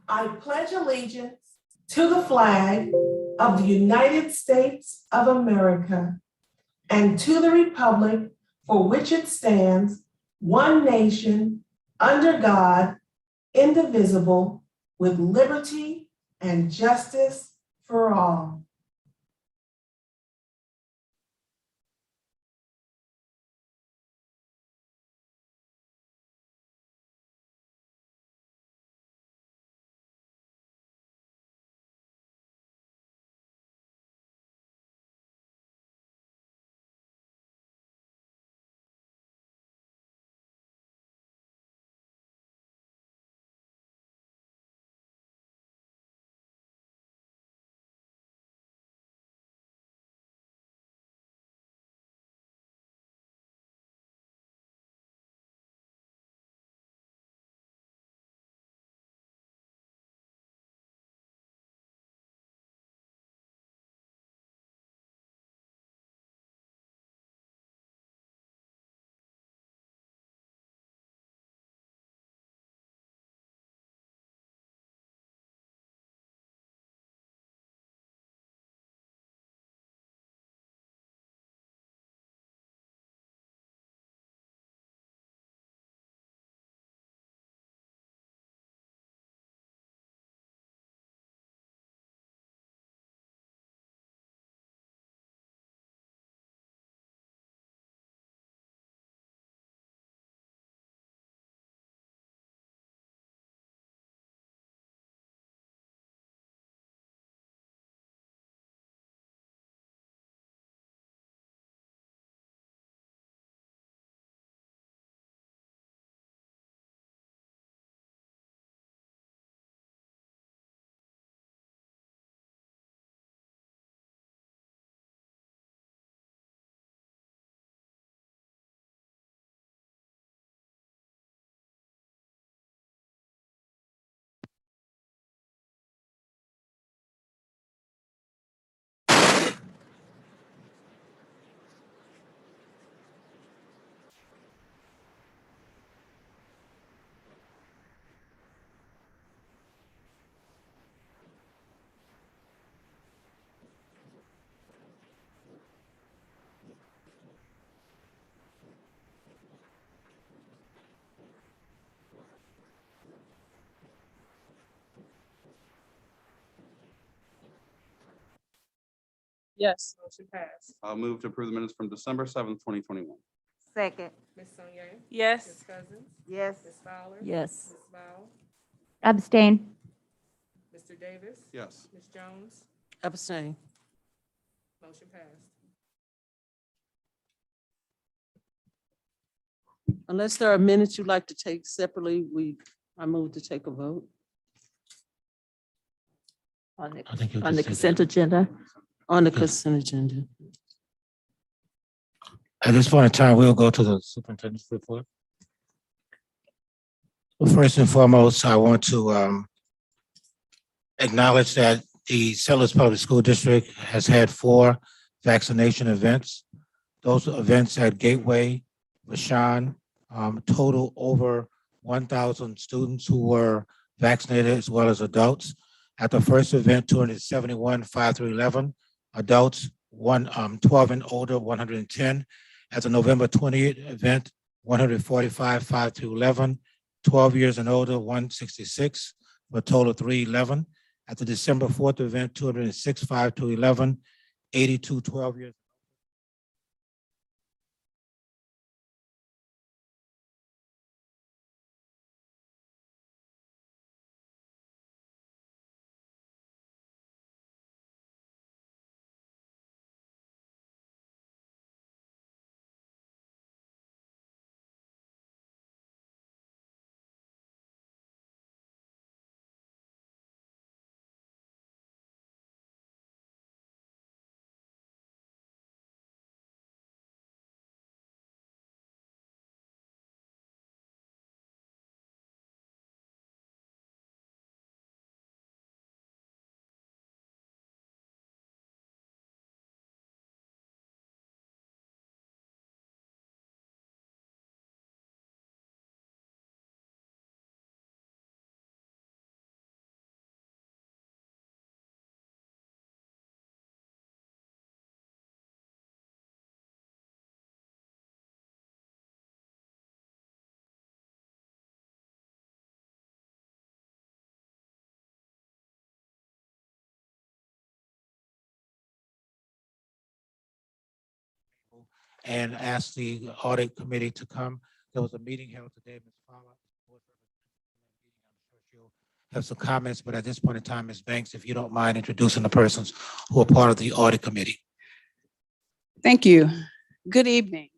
I pledge allegiance to the flag of the United States of America and to the republic for which it stands, one nation, under God, indivisible, with liberty and justice for all. Yes. Motion passed. I'll move to approve the minutes from December 7th, 2021. Second. Ms. Sonier? Ms. Yes. Cousins? Yes. Ms. Fowler? Yes. Ms. Bowles? Abstain. Mr. Davis? Yes. Ms. Jones? Abstain. Motion passed. Unless there are minutes you'd like to take separately, I move to take a vote On I think you the just said consent that. agenda. on the consent agenda. At this point in time, we'll go to the superintendent's report. Well, first and foremost, I want to acknowledge that the Sellers Public School District has had 4 vaccination events. Those events at Gateway, Bashan, total over 1,000 students who were vaccinated as well as adults. At the first event, 271, 5 through 11, adults 12 and older, 110. At the November 20th event, 145, 5 through 11, 12 years and older, 166, for a total of 311. At the December 4th event, 206, 5 to 11, 82, 12 years and ask the audit committee to come. There was a meeting held today, Ms. Fowler. I'm sure she'll have some comments, but at this point in time, Ms. Banks, if you don't mind introducing the persons who are part of the audit committee. Thank you. Good evening.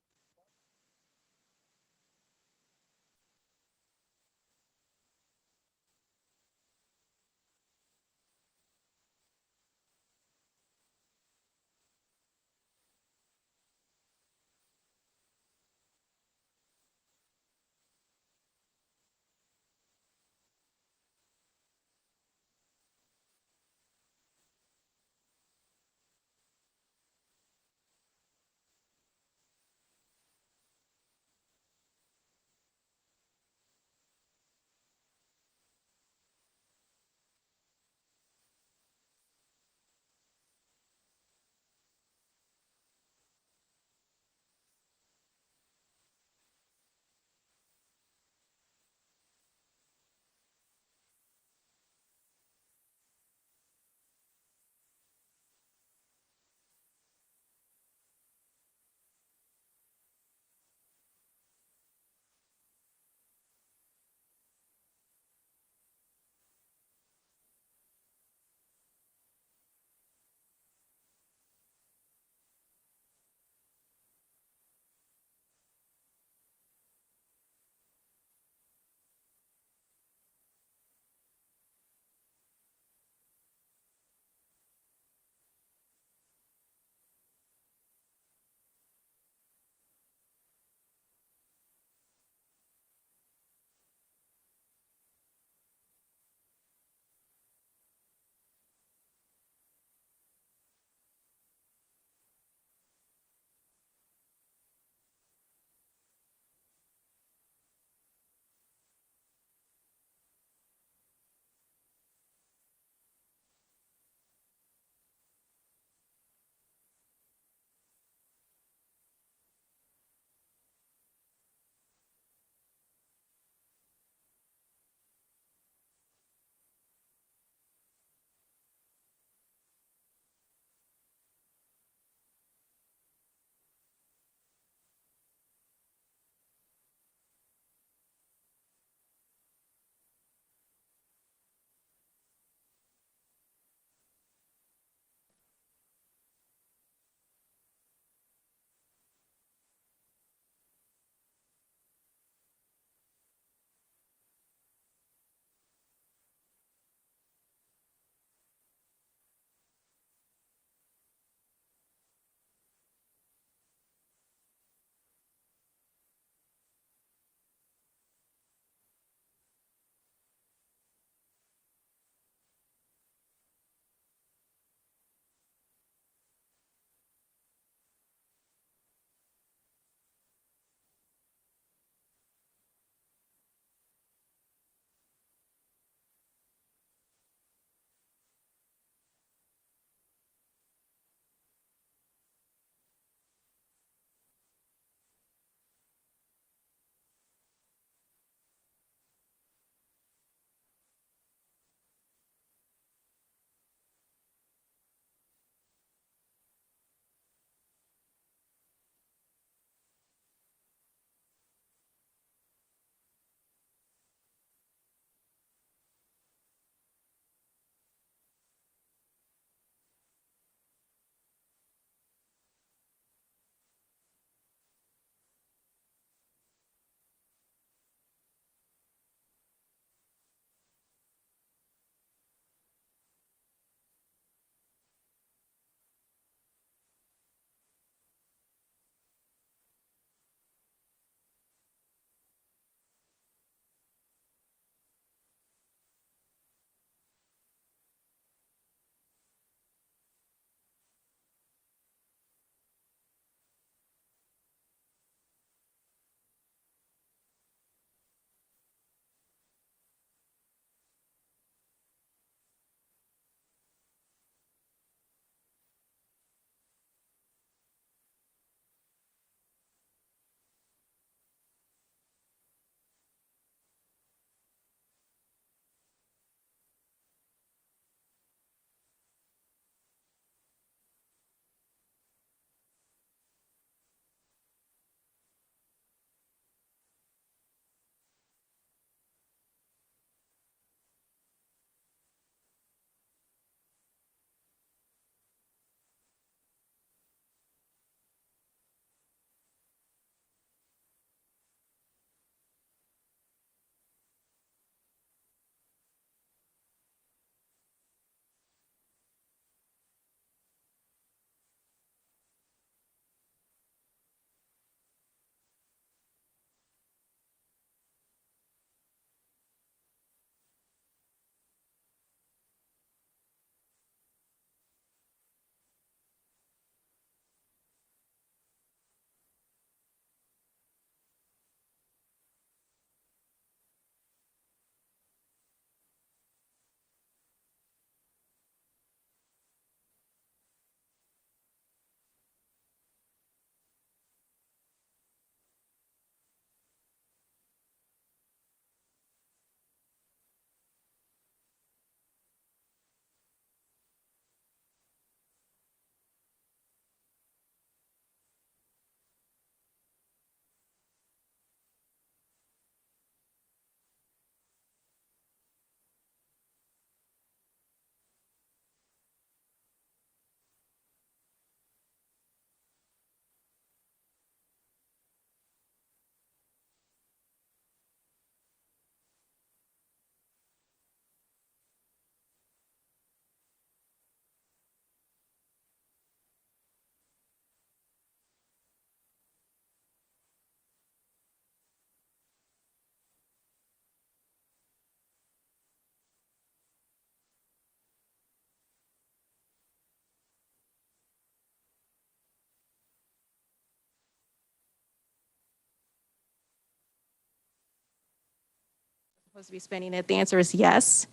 supposed to be spending it? The answer is yes.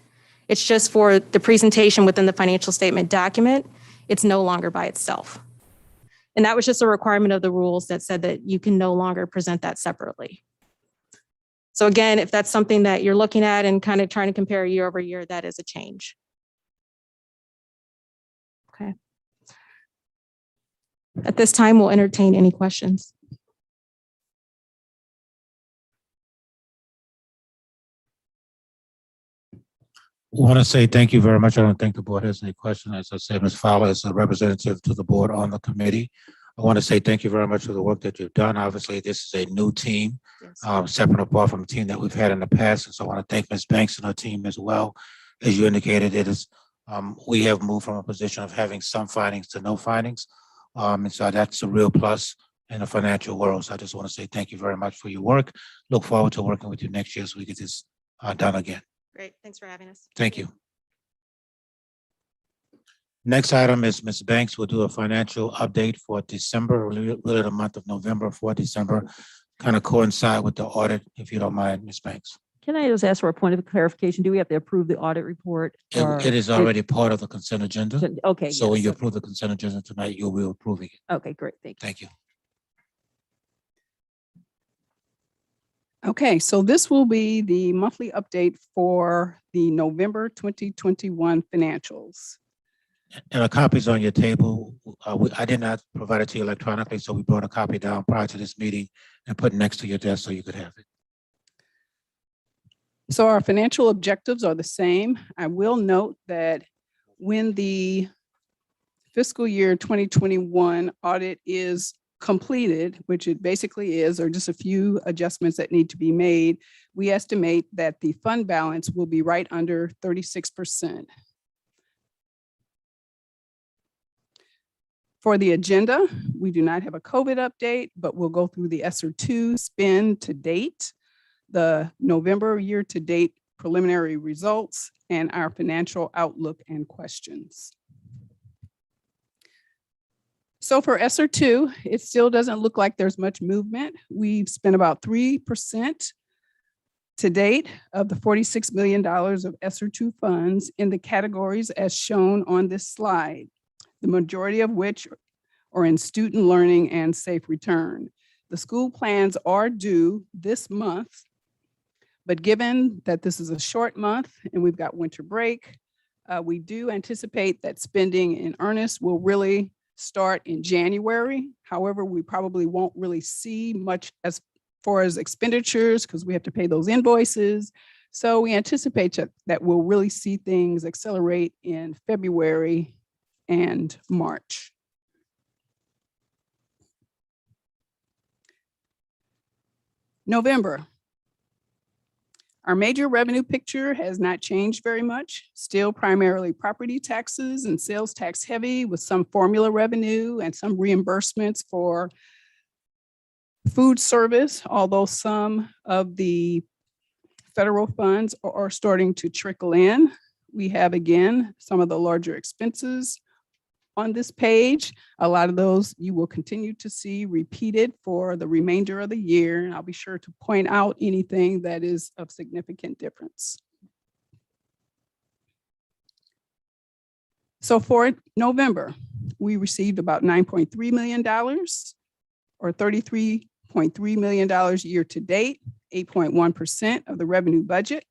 It's just for the presentation within the financial statement document. It's no longer by itself. And that was just a requirement of the rules that said that you can no longer present that separately. So again, if that's something that you're looking at and kind of trying to compare year over year, that is a change. Okay. At this time, we'll entertain any questions. Want to say thank you very much. I don't think the board has any question. As I said, Ms. Fowler is a representative to the board on the committee. I want to say thank you very much for the work that you've done. Obviously, this is a new team, separate apart from a team that we've had in the past. And so I want to thank Ms. Banks and her team as well. As you indicated, it is we have moved from a position of having some findings to no findings. And so that's a real plus in the financial world. So I just want to say thank you very much for your work. Look forward to working with you next year so we get this done again. Great. Thanks for having us. Thank you. Next item is Ms. Banks will do a financial update for December, really the month of November for December, kind of coincide with the audit, if you don't mind, Ms. Banks. Can I just ask for a point of clarification? Do we have to approve the audit report? It is already part of the consent agenda. Okay. So when yes, you okay. approve the consent agenda tonight, you'll be approving it. Okay, great. Thank you. Thank you. Okay, so this will be the monthly update for the November 2021 financials. And a copy is on your table. I did not provide it to you electronically, so we brought a copy down prior to this meeting and put it next to your desk so you could have it. So our financial objectives are the same. I will note that when the fiscal year 2021 audit is completed, which it basically is, or just a few adjustments that need to be made, we estimate that the fund balance will be right under 36%. For the agenda, we do not have a COVID update, but we'll go through the ESSER 2 spend to date, the November year-to-date preliminary results, and our financial outlook and questions. So for ESSER 2, it still doesn't look like there's much movement. We've spent about 3% to date of the $46 million of ESSER 2 funds in the categories as shown on this slide, the majority of which are in student learning and safe return. The school plans are due this month, but given that this is a short month and we've got winter break, we do anticipate that spending in earnest will really start in January. However, we probably won't really see much as far as expenditures because we have to pay those invoices. So we anticipate that we'll really see things accelerate in February and March. November. Our major revenue picture has not changed very much, still primarily property taxes and sales tax heavy with some formula revenue and some reimbursements for food service, although some of the federal funds are starting to trickle in. We have, again, some of the larger expenses on this page. A lot of those you will continue to see repeated for the remainder of the year. And I'll be sure to point out anything that is of significant difference. So for November, we received about $9.3 million or $33.3 million year to date, 8.1% of the revenue budget.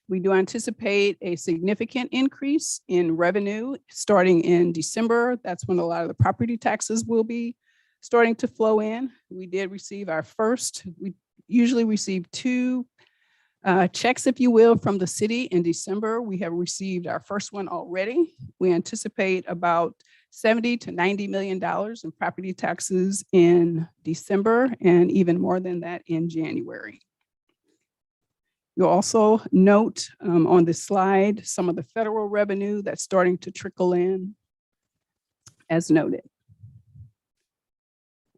We do anticipate a significant increase in revenue starting in December. That's when a lot of the property taxes will be starting to flow in. We did receive our first, we usually receive two checks, if you will, from the city in December. We have received our first one already. We anticipate about $70 to $90 million in property taxes in December and even more than that in January. You'll also note on this slide some of the federal revenue that's starting to trickle in as noted.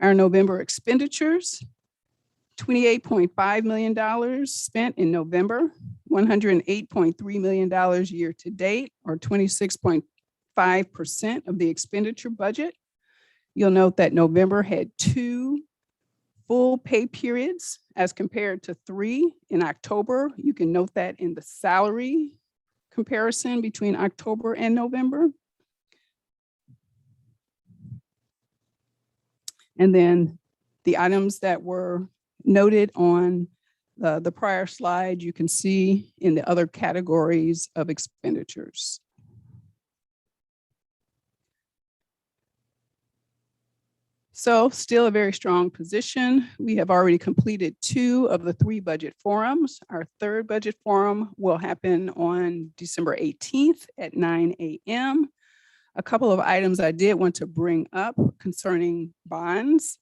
Our November expenditures, $28.5 million spent in November, $108.3 million year to date, or 26.5% of the expenditure budget. You'll note that November had two full pay periods as compared to 3 in October. You can note that in the salary comparison between October and November. And then the items that were noted on the prior slide, you can see in the other categories of expenditures. So still a very strong position. We have already completed 2 of the 3 budget forums. Our 3rd budget forum will happen on December 18th at 9 a.m. A couple of items I did want to bring up concerning bonds.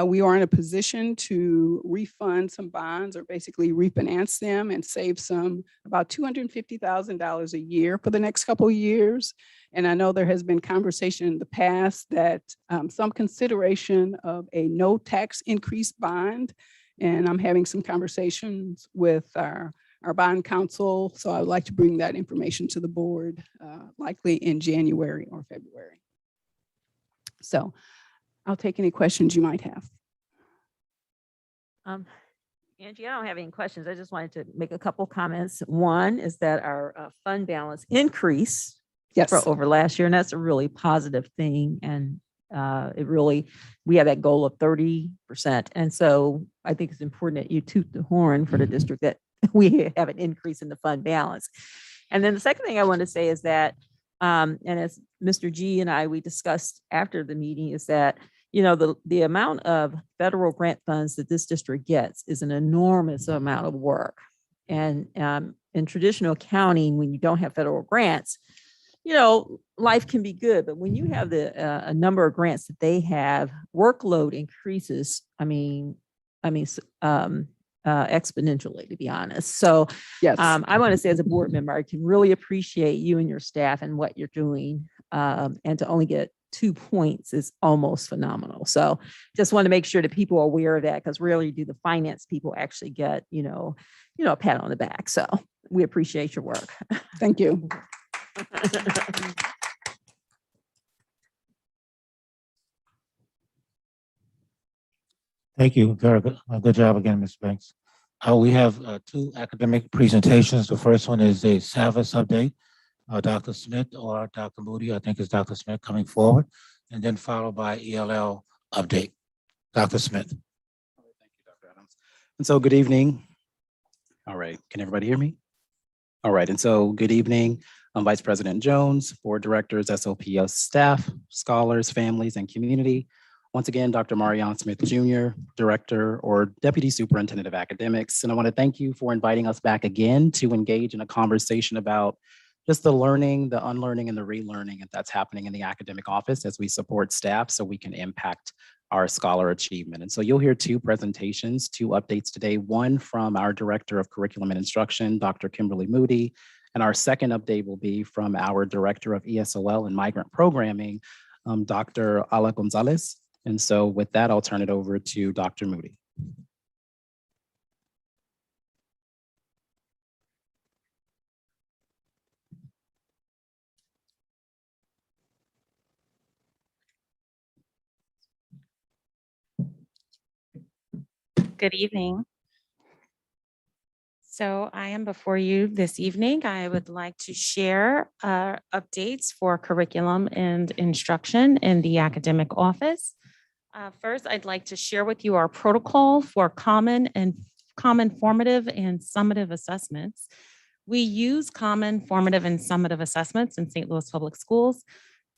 We are in a position to refund some bonds or basically refinance them and save about $250,000 a year for the next couple of years. And I know there has been conversation in the past that some consideration of a no tax increase bond. And I'm having some conversations with our bond counsel. So I would like to bring that information to the board, likely in January or February. So I'll take any questions you might have. Angie, I don't have any questions. I just wanted to make a couple comments. One is that our fund balance increased Yes. for over last year, and that's a really positive thing. And we have that goal of 30%. And so I think it's important that you toot the horn for the district that we have an increase in the fund balance. And then the second thing I want to say is that, and as Mr. G and we discussed after the meeting, is that, the amount of federal grant funds that this district gets is an enormous amount of work. And in traditional accounting, when you don't have federal grants, life can be good, but when you have a number of grants that they have, workload increases. Exponentially, to be honest. So Yes. I want to say as a board member, I can really appreciate you and your staff and what you're doing. And to only get 2 points is almost phenomenal. So just want to make sure that people are aware of that, because rarely do the finance people actually get, a pat on the back. So we appreciate your work. Thank you. Thank you. Very good. Good job again, Ms. Banks. We have 2 academic presentations. The first one is a SAVIS update. Dr. Smith or Dr. Moody, I think it's Dr. Smith coming forward, and then followed by ELL update. Dr. Smith. All right, thank you, Dr. Adams. And so good evening. All right, can everybody hear me? All right, and so good evening, Vice President Jones, board directors, SLPS staff, scholars, families, and community. Once again, Dr. Marion Smith Jr., Director or Deputy Superintendent of Academics. And I want to thank you for inviting us back again to engage in a conversation about just the learning, the unlearning, and the relearning that's happening in the academic office as we support staff so we can impact our scholar achievement. And so you'll hear 2 presentations, 2 updates today, one from our Director of Curriculum and Instruction, Dr. Kimberly Moody, and our second update will be from our Director of ESOL and Migrant Programming, Dr. Ala Gonzalez. And so with that, I'll turn it over to Dr. Moody. Good evening. So I am before you this evening. I would like to share updates for curriculum and instruction in the academic office. First, I'd like to share with you our protocol for common, formative, and summative assessments. We use common, formative, and summative assessments in St. Louis Public Schools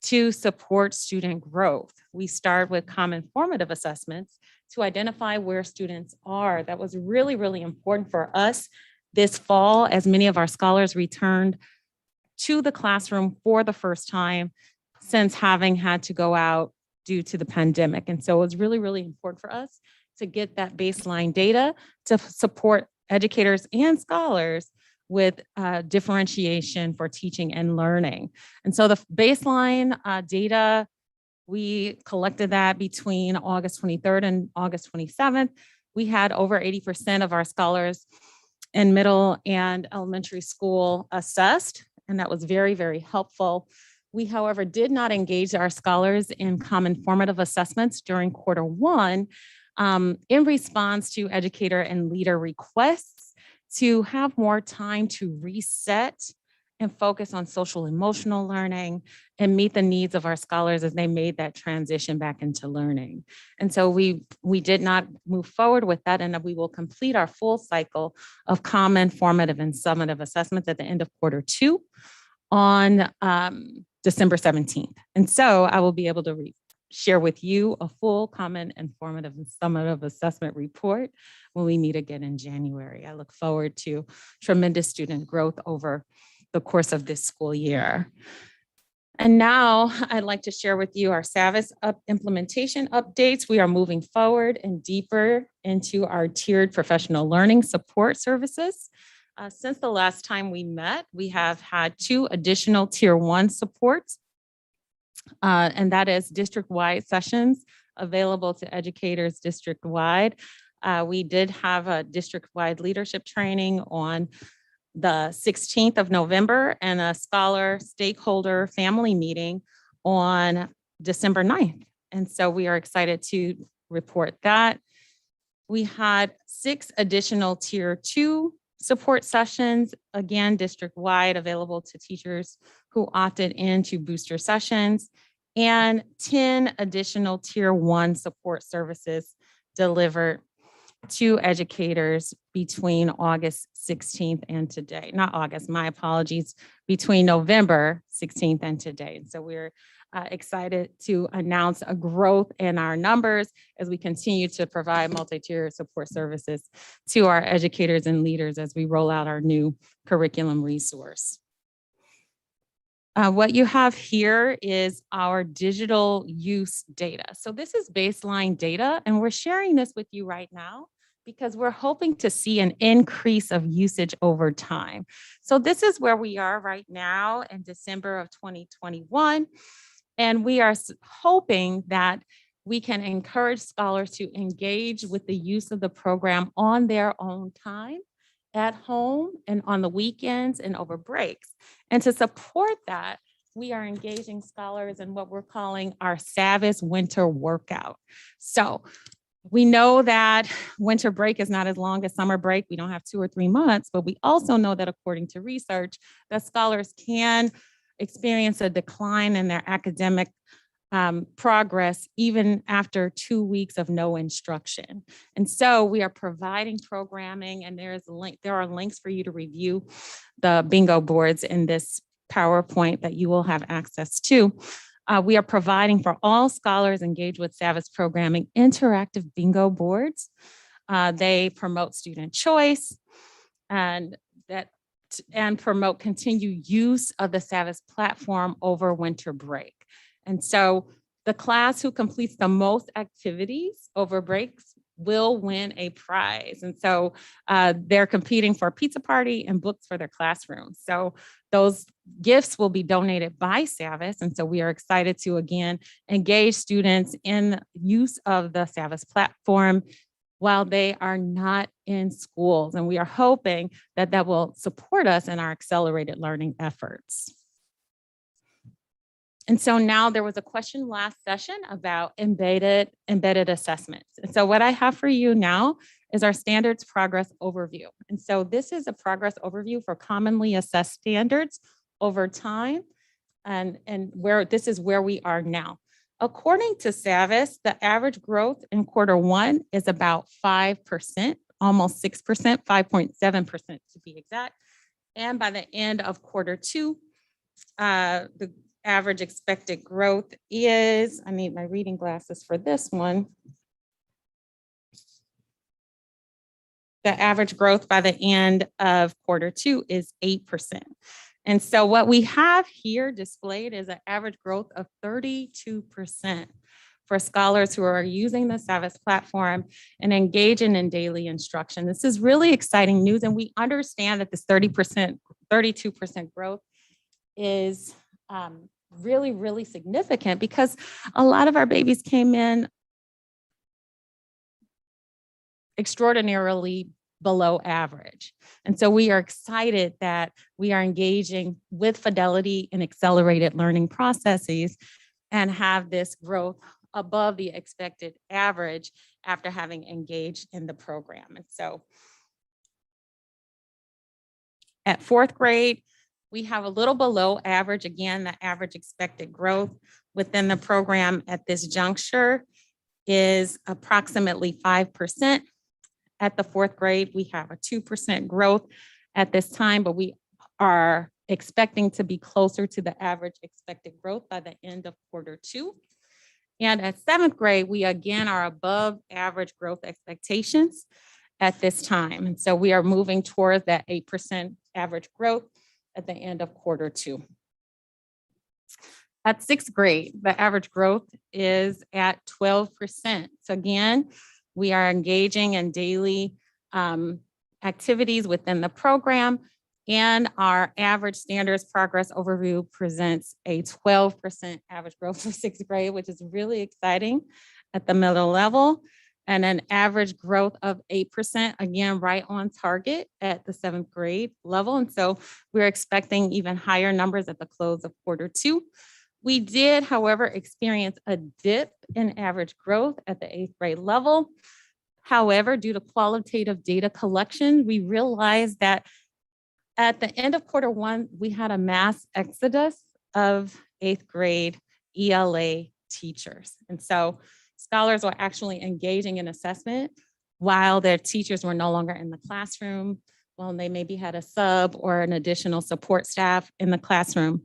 to support student growth. We start with common formative assessments to identify where students are. That was really, really important for us this fall, as many of our scholars returned to the classroom for the first time since having had to go out due to the pandemic. And so it was really, really important for us to get that baseline data to support educators and scholars with differentiation for teaching and learning. And so the baseline data, we collected that between August 23rd and August 27th. We had over 80% of our scholars in middle and elementary school assessed, and that was very, very helpful. We, however, did not engage our scholars in common formative assessments during Q1 in response to educator and leader requests to have more time to reset and focus on social emotional learning and meet the needs of our scholars as they made that transition back into learning. And so we did not move forward with that, and we will complete our full cycle of common, formative, and summative assessments at the end of Q2 on December 17th. And so I will be able to share with you a full, common, informative, and summative assessment report when we meet again in January. I look forward to tremendous student growth over the course of this school year. And now I'd like to share with you our SAVIS implementation updates. We are moving forward and deeper into our tiered professional learning support services. Since the last time we met, we have had 2 additional Tier 1 supports, and that is district-wide sessions available to educators district-wide. We did have a district-wide leadership training on the 16th of November and a scholar stakeholder family meeting on December 9th. And so we are excited to report that. We had 6 additional Tier 2 support sessions, again, district-wide, available to teachers who opted into booster sessions, and 10 additional Tier 1 support services delivered to educators between August 16th and today. Not August, my apologies, between November 16th and today. And so we're excited to announce a growth in our numbers as we continue to provide multi-tier support services to our educators and leaders as we roll out our new curriculum resource. What you have here is our digital use data. So this is baseline data, and we're sharing this with you right now because we're hoping to see an increase of usage over time. So this is where we are right now in December of 2021. And we are hoping that we can encourage scholars to engage with the use of the program on their own time, at home, and on the weekends and over breaks. And to support that, we are engaging scholars in what we're calling our SAVIS winter workout. So we know that winter break is not as long as summer break. We don't have 2 or 3 months, but we also know that according to research, that scholars can experience a decline in their academic progress even after 2 weeks of no instruction. And so we are providing programming, and there are links for you to review the bingo boards in this PowerPoint that you will have access to. We are providing for all scholars engaged with SAVIS programming interactive bingo boards. They promote student choice and promote continued use of the SAVIS platform over winter break. And so the class who completes the most activities over breaks will win a prize. And so they're competing for a pizza party and books for their classroom. So those gifts will be donated by SAVIS. And so we are excited to, again, engage students in use of the SAVIS platform while they are not in schools. And we are hoping that that will support us in our accelerated learning efforts. And so now there was a question last session about embedded assessments. And so what I have for you now is our standards progress overview. And so this is a progress overview for commonly assessed standards over time, and where this is where we are now. According to SAVIS, the average growth in Q1 is about 5%, almost 6%, 5.7% to be exact. And by the end of Q2, the average expected growth is, I need my reading glasses for this one. The average growth by the end of Q2 is 8%. And so what we have here displayed is an average growth of 32% for scholars who are using the SAVIS platform and engaging in daily instruction. This is really exciting news, and we understand that this 32% growth is really, really significant because a lot of our babies came in extraordinarily below average. And so we are excited that we are engaging with fidelity in accelerated learning processes and have this growth above the expected average after having engaged in the program. And so at fourth grade, we have a little below average, again, the average expected growth within the program at this juncture is approximately 5%. At the fourth grade, we have a 2% growth at this time, but we are expecting to be closer to the average expected growth by the end of quarter two. And at seventh grade, we again are above average growth expectations at this time. And so we are moving toward that 8% average growth at the end of quarter two. At sixth grade, the average growth is at 12%. So again, we are engaging in daily activities within the program, and our average standards progress overview presents a 12% average growth for sixth grade, which is really exciting at the middle level, and an average growth of 8%, again, right on target at the seventh grade level. And so we're expecting even higher numbers at the close of quarter two. We did, however, experience a dip in average growth at the eighth grade level. However, due to qualitative data collection, we realized that at the end of quarter one, we had a mass exodus of eighth grade ELA teachers. And so scholars were actually engaging in assessment while their teachers were no longer in the classroom. Well, they maybe had a sub or an additional support staff in the classroom.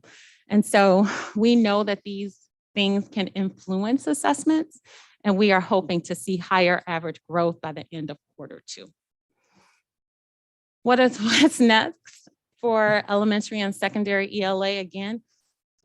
And so we know that these things can influence assessments, and we are hoping to see higher average growth by the end of quarter two. What's next for elementary and secondary ELA? Again,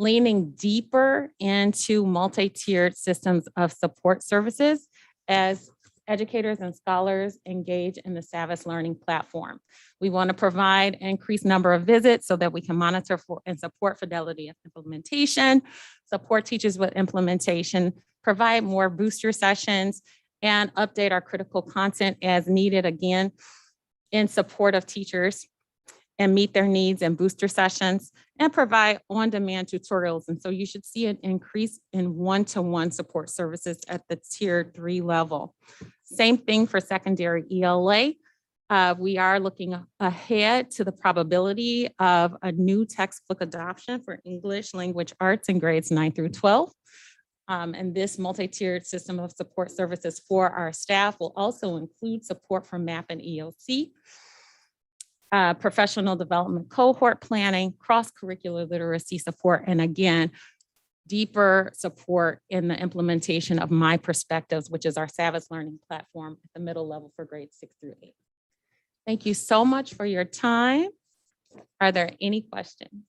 leaning deeper into multi-tiered systems of support services as educators and scholars engage in the Savvis learning platform. We want to provide increased number of visits so that we can monitor for and support fidelity of implementation, support teachers with implementation, provide more booster sessions, and update our critical content as needed, again, in support of teachers, and meet their needs in booster sessions, and provide on-demand tutorials. And so you should see an increase in one-to-one support services at the tier 3 level. Same thing for secondary ELA. We are looking ahead to the probability of a new textbook adoption for English language arts in grades 9 through 12. And this multi-tiered system of support services for our staff will also include support from MAP and EOC, professional development cohort planning, cross-curricular literacy support, and again, deeper support in the implementation of My Perspectives, which is our Savvis learning platform at the middle level for grades 6 through 8. Thank you so much for your time. Are there any questions?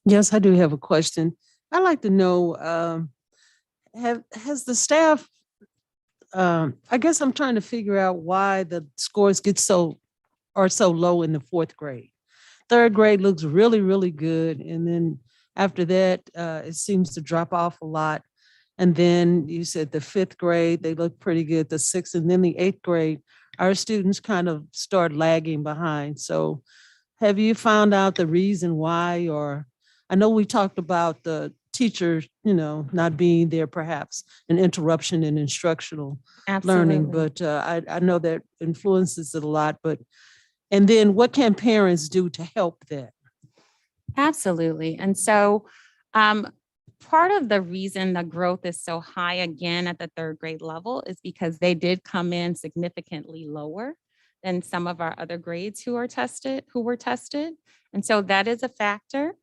Yes, I do have a question. I'd like to know, has the staff, I guess I'm trying to figure out why the scores are so low in the fourth grade. Third grade looks really, really good. And then after that, it seems to drop off a lot. And then you said the fifth grade, they look pretty good, the sixth, and then the eighth grade, our students kind of start lagging behind. So have you found out the reason why? Or I know we talked about the teachers, not being there, perhaps an interruption in instructional learning, but I know that influences it a lot. And then what can parents do to help that? Absolutely. And so part of the reason the growth is so high again at the third grade level is because they did come in significantly lower than some of our other grades who were tested. And so that is a factor.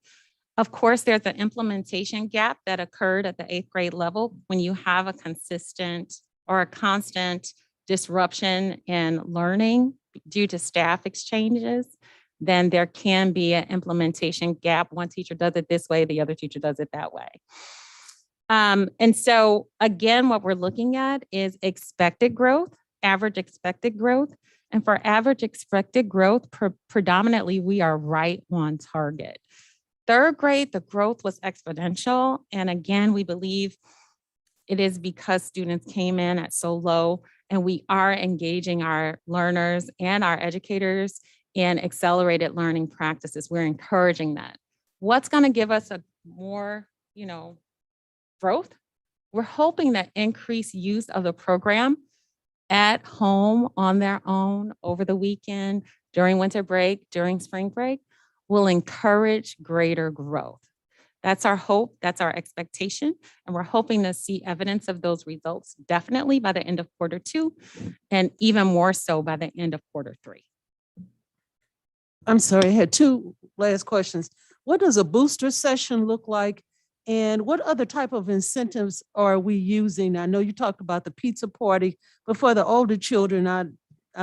Of course, there's an implementation gap that occurred at the eighth grade level when you have a consistent or a constant disruption in learning due to staff exchanges. Then there can be an implementation gap. One teacher does it this way, the other teacher does it that way. And so again, what we're looking at is expected growth, average expected growth. And for average expected growth, predominantly, we are right on target. Third grade, the growth was exponential. And again, we believe it is because students came in at so low, and we are engaging our learners and our educators in accelerated learning practices. We're encouraging that. What's going to give us more, growth. We're hoping that increased use of the program at home on their own over the weekend, during winter break, during spring break, will encourage greater growth. That's our hope, that's our expectation, and we're hoping to see evidence of those results definitely by the end of Q2, and even more so by the end of Q3. I'm sorry, I had two last questions. What does a booster session look like? And what other type of incentives are we using? I know you talked about the pizza party, but for the older children, I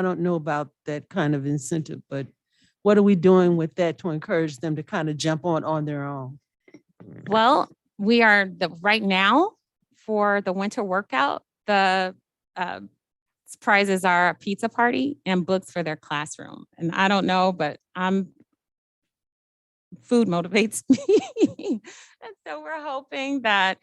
don't know about that kind of incentive, but what are we doing with that to encourage them to kind of jump on their own? Well, we are right now for the winter workout, the prizes are a pizza party and books for their classroom. And I don't know, but food motivates me. And so we're hoping that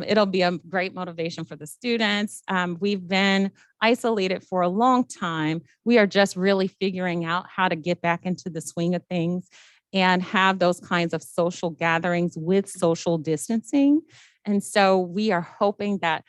it'll be a great motivation for the students. We've been isolated for a long time. We are just really figuring out how to get back into the swing of things and have those kinds of social gatherings with social distancing. And so we are hoping that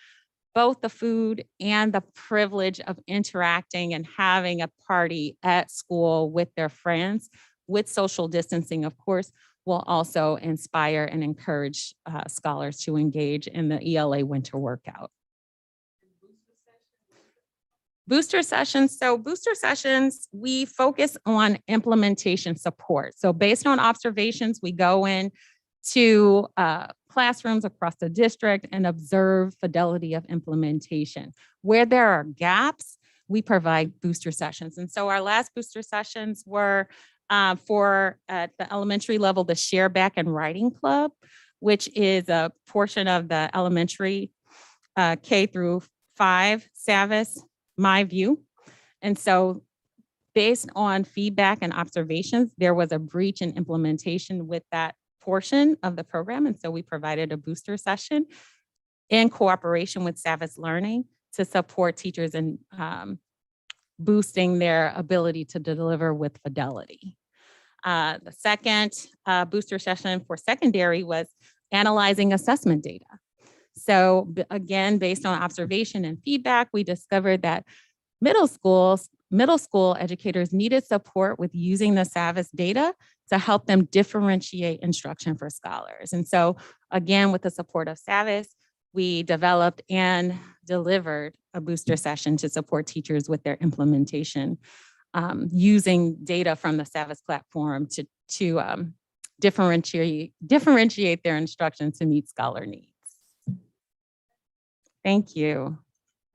both the food and the privilege of interacting and having a party at school with their friends, with social distancing, of course, will also inspire and encourage scholars to engage in the ELA winter workout. Booster sessions. So booster sessions, we focus on implementation support. So based on observations, we go in to classrooms across the district and observe fidelity of implementation. Where there are gaps, we provide booster sessions. And so our last booster sessions were for at the elementary level, the Share Back and Writing Club, which is a portion of the elementary K through 5 SAVIS, My View. And so based on feedback and observations, there was a breach in implementation with that portion of the program. And so we provided a booster session in cooperation with SAVIS Learning to support teachers in boosting their ability to deliver with fidelity. The second booster session for secondary was analyzing assessment data. So again, based on observation and feedback, we discovered that middle school educators needed support with using the SAVIS data to help them differentiate instruction for scholars. And so again, with the support of SAVIS, we developed and delivered a booster session to support teachers with their implementation, using data from the SAVIS platform to differentiate their instruction to meet scholar needs. Thank you.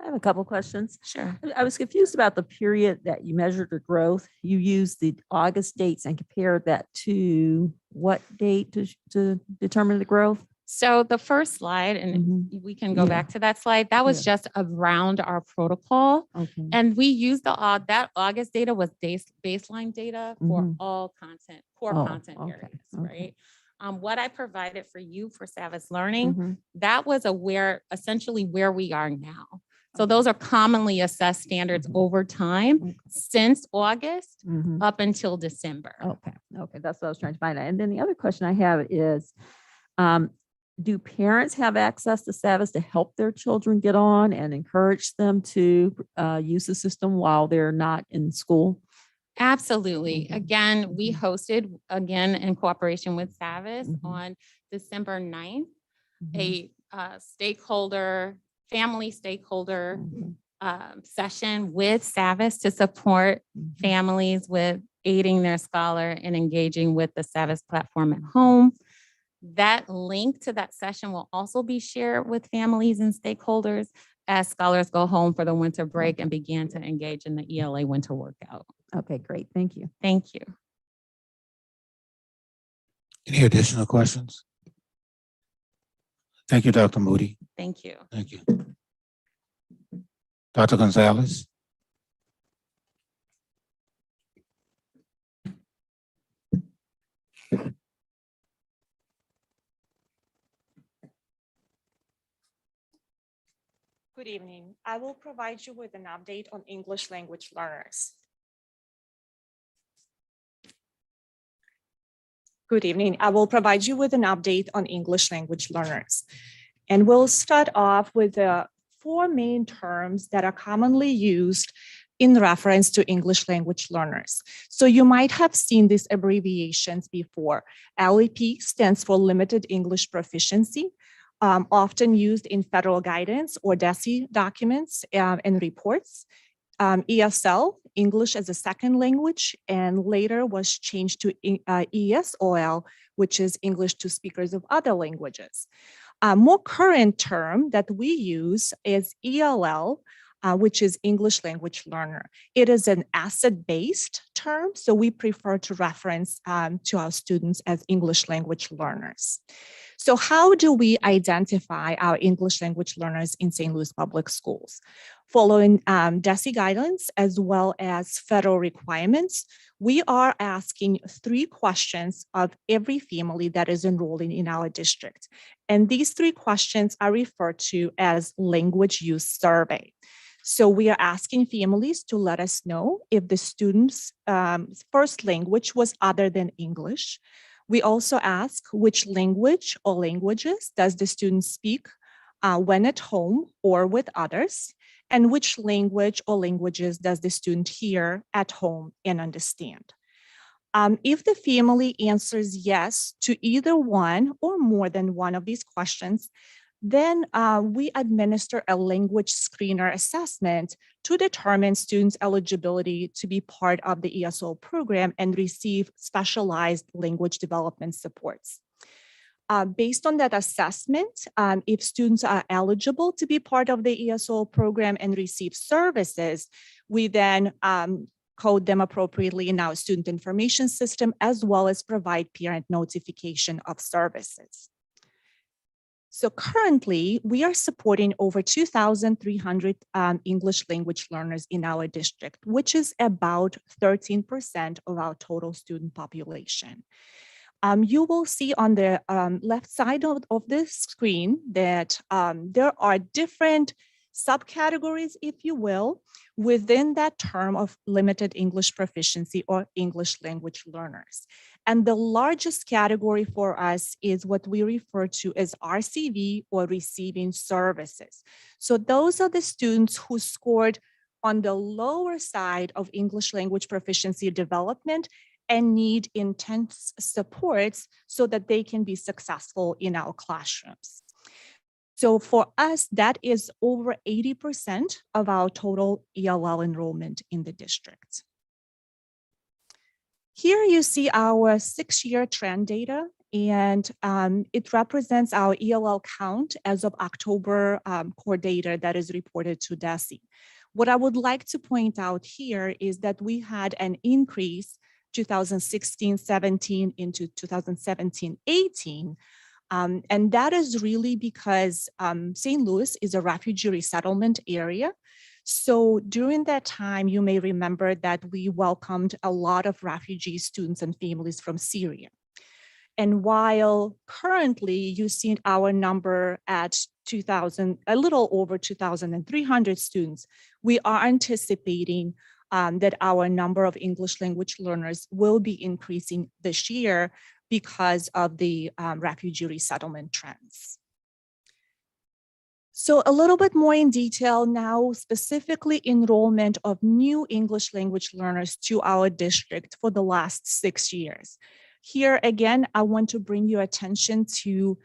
I have a couple questions. Sure. I was confused about the period that you measured the growth. You used the August dates and compared that to what date to determine the growth? So the first slide, and we can go Yeah. back to that slide, that was just around our protocol. Okay. And we used that August data was baseline data for all content, core Oh, content okay, areas, okay. right? What I provided for you for SAVIS Learning, that was essentially where we are now. So those are commonly assessed standards over time since August up until December. Okay, that's what I was trying to find out. And then the other question I have is, do parents have access to SAVIS to help their children get on and encourage them to use the system while they're not in school? Absolutely. Again, we hosted, again, in cooperation with SAVIS on December 9th, a family stakeholder session with SAVIS to support families with aiding their scholar and engaging with the SAVIS platform at home. That link to that session will also be shared with families and stakeholders as scholars go home for the winter break and begin to engage in the ELA winter workout. Okay, great. Thank you. Thank you. Any additional questions? Thank you, Dr. Moody. Thank you. Thank you. Dr. Gonzalez. Good evening. I will provide you with an update on English language learners. Good evening. I will provide you with an update on English language learners. And we'll start off with the four main terms that are commonly used in reference to English language learners. So you might have seen these abbreviations before. LEP stands for Limited English Proficiency, often used in federal guidance or DESE documents and reports. ESL, English as a second language, and later was changed to ESOL, which is English to speakers of other languages. A more current term that we use is ELL, which is English language learner. It is an asset-based term, so we prefer to reference to our students as English language learners. So how do we identify our English language learners in St. Louis Public Schools? Following DESE guidelines as well as federal requirements, we are asking 3 questions of every family that is enrolling in our district. And these 3 questions are referred to as language use survey. So we are asking families to let us know if the student's first language was other than English. We also ask which language or languages does the student speak when at home or with others, and which language or languages does the student hear at home and understand. If the family answers yes to either one or more than one of these questions, then we administer a language screener assessment to determine students' eligibility to be part of the ESOL program and receive specialized language development supports. Based on that assessment, if students are eligible to be part of the ESOL program and receive services, we then code them appropriately in our student information system, as well as provide parent notification of services. So currently, we are supporting over 2,300 English language learners in our district, which is about 13% of our total student population. You will see on the left side of this screen that there are different subcategories, if you will, within that term of limited English proficiency or English language learners. And the largest category for us is what we refer to as RCV, or receiving services. So those are the students who scored on the lower side of English language proficiency development and need intense supports so that they can be successful in our classrooms. So for us, that is over 80% of our total ELL enrollment in the district. Here you see our 6-year trend data, and it represents our ELL count as of October core data that is reported to DESE. What I would like to point out here is that we had an increase 2016-17 into 2017-18. And that is really because St. Louis is a refugee resettlement area. So during that time, you may remember that we welcomed a lot of refugee students and families from Syria. And while currently you see our number at 2,000, a little over 2,300 students, we are anticipating that our number of English language learners will be increasing this year because of the refugee resettlement trends. So a little bit more in detail now, specifically enrollment of new English language learners to our district for the last 6 years. Here again, I want to bring your attention to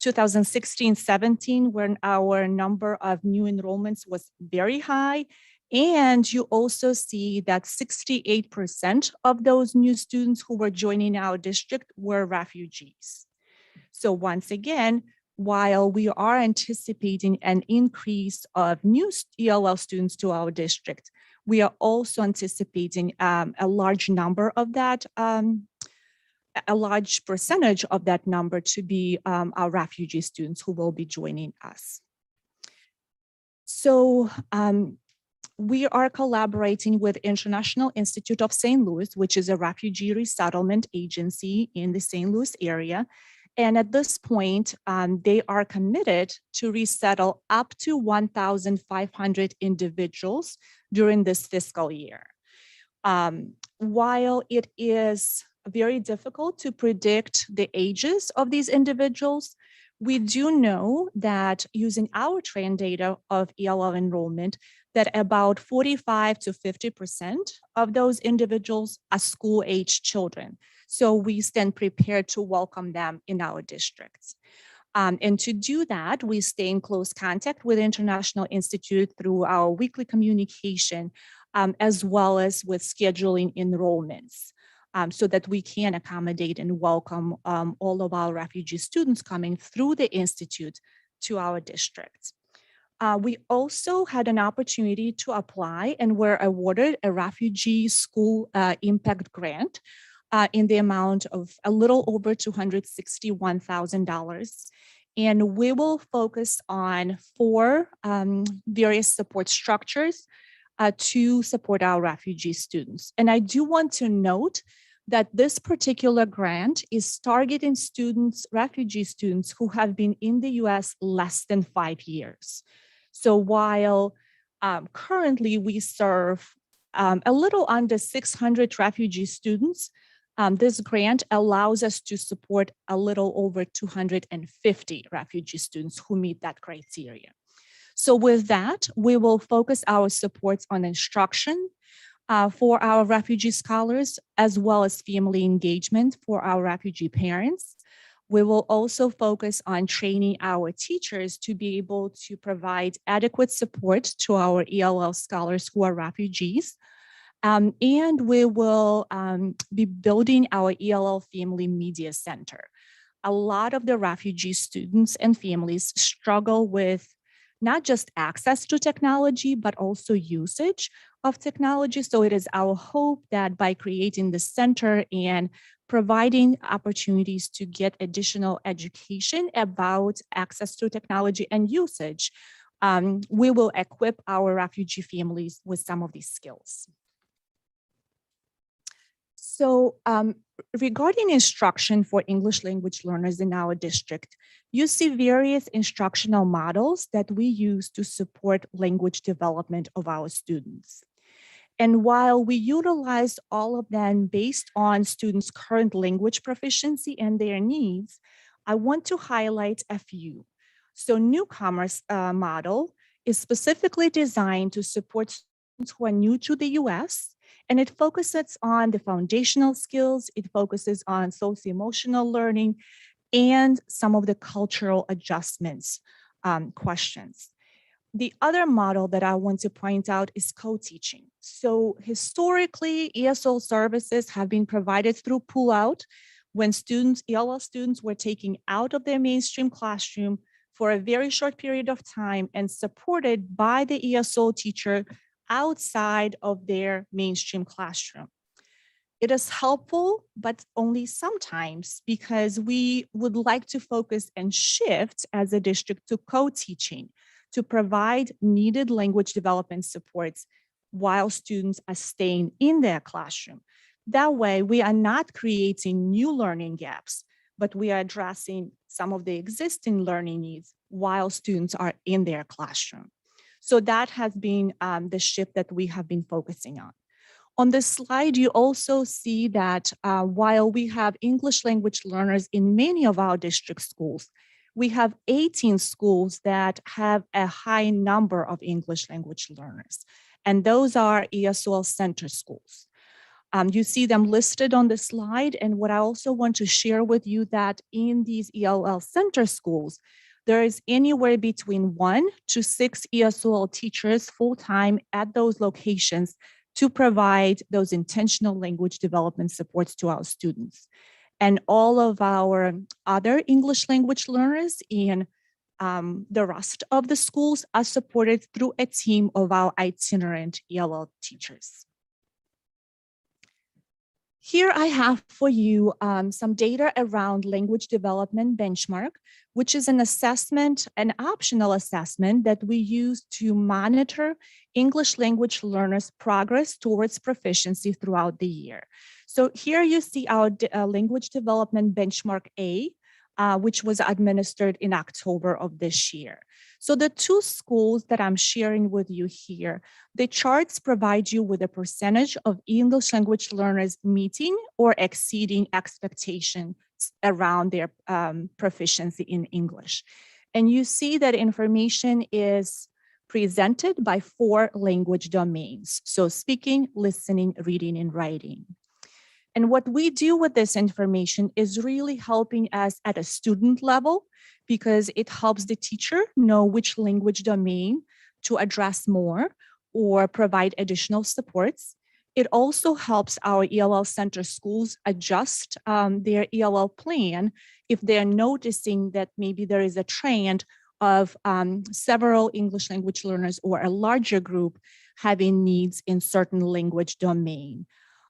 2016-17, when our number of new enrollments was very high. And you also see that 68% of those new students who were joining our district were refugees. So once again, while we are anticipating an increase of new ELL students to our district, we are also anticipating a large number of that, a large percentage of that number to be our refugee students who will be joining us. So we are collaborating with International Institute of St. Louis, which is a refugee resettlement agency in the St. Louis area. And at this point, they are committed to resettle up to 1,500 individuals during this fiscal year. While it is very difficult to predict the ages of these individuals. We do know that using our trend data of ELL enrollment, that about 45 to 50% of those individuals are school-age children. So we stand prepared to welcome them in our districts. And to do that, we stay in close contact with International Institute through our weekly communication, as well as with scheduling enrollments, so that we can accommodate and welcome all of our refugee students coming through the Institute to our districts. We also had an opportunity to apply and were awarded a refugee school impact grant in the amount of a little over $261,000. And we will focus on 4 various support structures to support our refugee students. And I do want to note that this particular grant is targeting students, refugee students who have been in the US less than 5 years. So while currently we serve a little under 600 refugee students, this grant allows us to support a little over 250 refugee students who meet that criteria. So with that, we will focus our supports on instruction for our refugee scholars, as well as family engagement for our refugee parents. We will also focus on training our teachers to be able to provide adequate support to our ELL scholars who are refugees. And we will be building our ELL Family Media Center. A lot of the refugee students and families struggle with not just access to technology, but also usage of technology. So it is our hope that by creating the center and providing opportunities to get additional education about access to technology and usage, we will equip our refugee families with some of these skills. So regarding instruction for English language learners in our district, you see various instructional models that we use to support language development of our students. And while we utilize all of them based on students' current language proficiency and their needs, I want to highlight a few. So newcomers model is specifically designed to support students who are new to the US, and it focuses on the foundational skills, it focuses on socio-emotional learning, and some of the cultural adjustments questions. The other model that I want to point out is co-teaching. So historically, ESL services have been provided through pull-out when students, ELL students, were taken out of their mainstream classroom for a very short period of time and supported by the ESL teacher outside of their mainstream classroom. It is helpful, but only sometimes, because we would like to focus and shift as a district to co-teaching to provide needed language development supports while students are staying in their classroom. That way, we are not creating new learning gaps, but we are addressing some of the existing learning needs while students are in their classroom. So that has been the shift that we have been focusing on. On this slide, you also see that while we have English language learners in many of our district schools, we have 18 schools that have a high number of English language learners, and those are ESL center schools. You see them listed on the slide, and what I also want to share with you that in these ELL center schools, there is anywhere between 1 to 6 ESL teachers full-time at those locations to provide those intentional language development supports to our students. And all of our other English language learners in the rest of the schools are supported through a team of our itinerant ELL teachers. Here I have for you some data around language development benchmark, which is an assessment, an optional assessment that we use to monitor English language learners' progress towards proficiency throughout the year. So here you see our language development benchmark A, which was administered in October of this year. So the two schools that I'm sharing with you here, the charts provide you with a percentage of English language learners meeting or exceeding expectations around their proficiency in English. And you see that information is presented by 4 language domains. So speaking, listening, reading, and writing. And what we do with this information is really helping us at a student level because it helps the teacher know which language domain to address more or provide additional supports. It also helps our ELL center schools adjust their ELL plan if they're noticing that maybe there is a trend of several English language learners or a larger group having needs in certain language domain.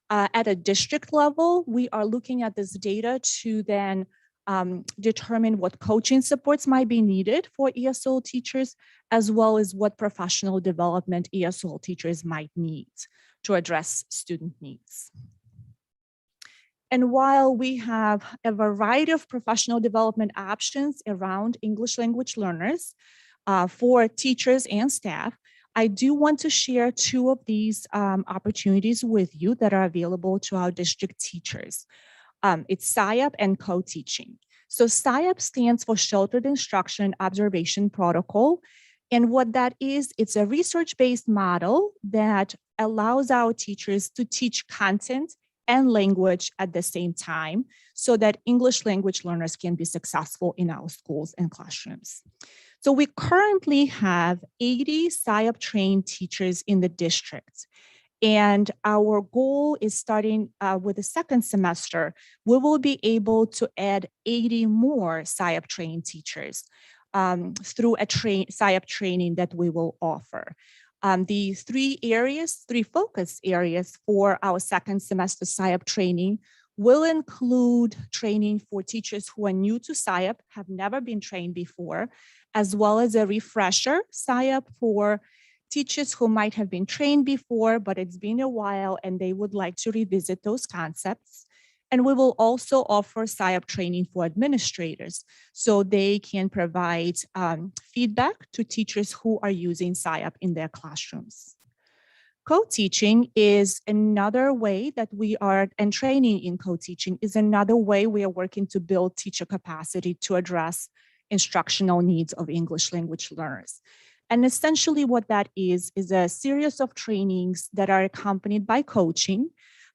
At a district level, we are looking at this data to then determine what coaching supports might be needed for ESOL teachers, as well as what professional development ESOL teachers might need to address student needs. And while we have a variety of professional development options around English language learners for teachers and staff, I do want to share 2 of these opportunities with you that are available to our district teachers. It's SIOP and co-teaching. So SIOP stands for Sheltered Instruction Observation Protocol. And what that is, it's a research-based model that allows our teachers to teach content and language at the same time so that English language learners can be successful in our schools and classrooms. So we currently have 80 SIOP trained teachers in the district. And our goal is starting with the second semester, we will be able to add 80 more SIOP trained teachers through a SIOP training that we will offer. The 3 focus areas for our second semester SIOP training will include training for teachers who are new to SIOP, have never been trained before, as well as a refresher SIOP for teachers who might have been trained before, but it's been a while and they would like to revisit those concepts. And we will also offer SIOP training for administrators so they can provide feedback to teachers who are using SIOP in their classrooms. Co-teaching is another way that we are, and training in co-teaching is another way we are working to build teacher capacity to address instructional needs of English language learners. And essentially what that is a series of trainings that are accompanied by coaching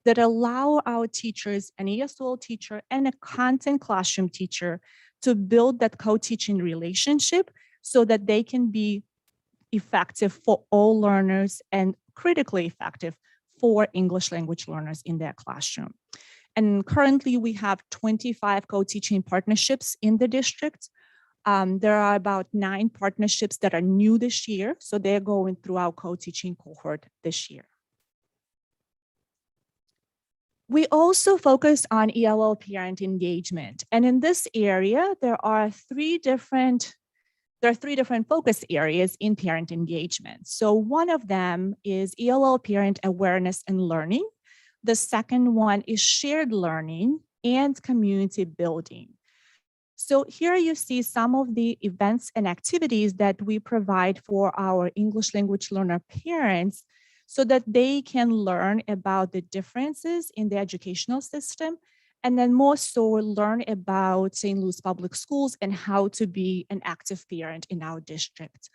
that allow our teachers, an ESOL teacher and a content classroom teacher, to build that co-teaching relationship so that they can be effective for all learners and critically effective for English language learners in their classroom. And currently we have 25 co-teaching partnerships in the district. There are about 9 partnerships that are new this year, so they're going through our co-teaching cohort this year. We also focus on ELL parent engagement. And in this area, there are 3 different focus areas in parent engagement. So one of them is ELL parent awareness and learning. The second one is shared learning and community building. So here you see some of the events and activities that we provide for our English language learner parents so that they can learn about the differences in the educational system, and then more so learn about St. Louis Public Schools and how to be an active parent in our district.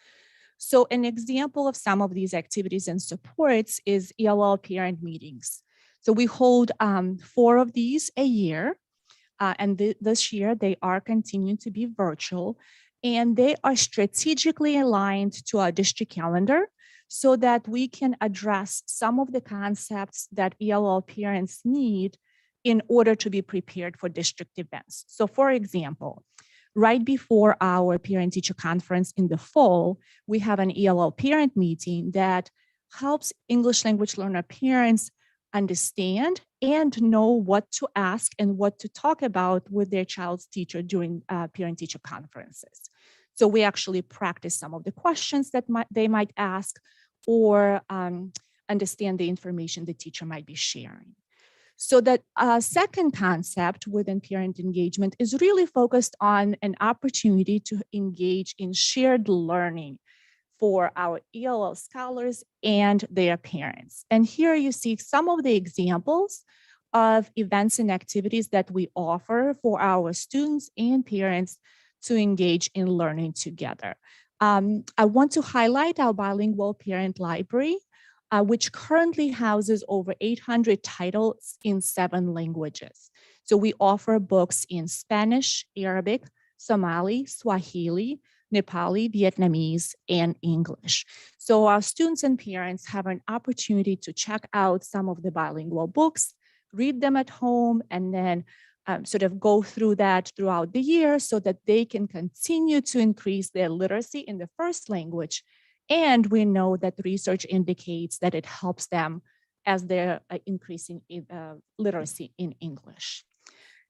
So an example of some of these activities and supports is ELL parent meetings. So we hold 4 of these a year. This year, they are continuing to be virtual, and they are strategically aligned to our district calendar so that we can address some of the concepts that ELL parents need in order to be prepared for district events. So for example, right before our parent-teacher conference in the fall, we have an ELL parent meeting that helps English language learner parents understand and know what to ask and what to talk about with their child's teacher during parent-teacher conferences. So we actually practice some of the questions that they might ask or understand the information the teacher might be sharing. So that second concept within parent engagement is really focused on an opportunity to engage in shared learning for our ELL scholars and their parents. And here you see some of the examples of events and activities that we offer for our students and parents to engage in learning together. I want to highlight our bilingual parent library, which currently houses over 800 titles in 7 languages. So we offer books in Spanish, Arabic, Somali, Swahili, Nepali, Vietnamese, and English. So our students and parents have an opportunity to check out some of the bilingual books, read them at home, and then sort of go through that throughout the year so that they can continue to increase their literacy in the first language. And we know that research indicates that it helps them as they're increasing literacy in English.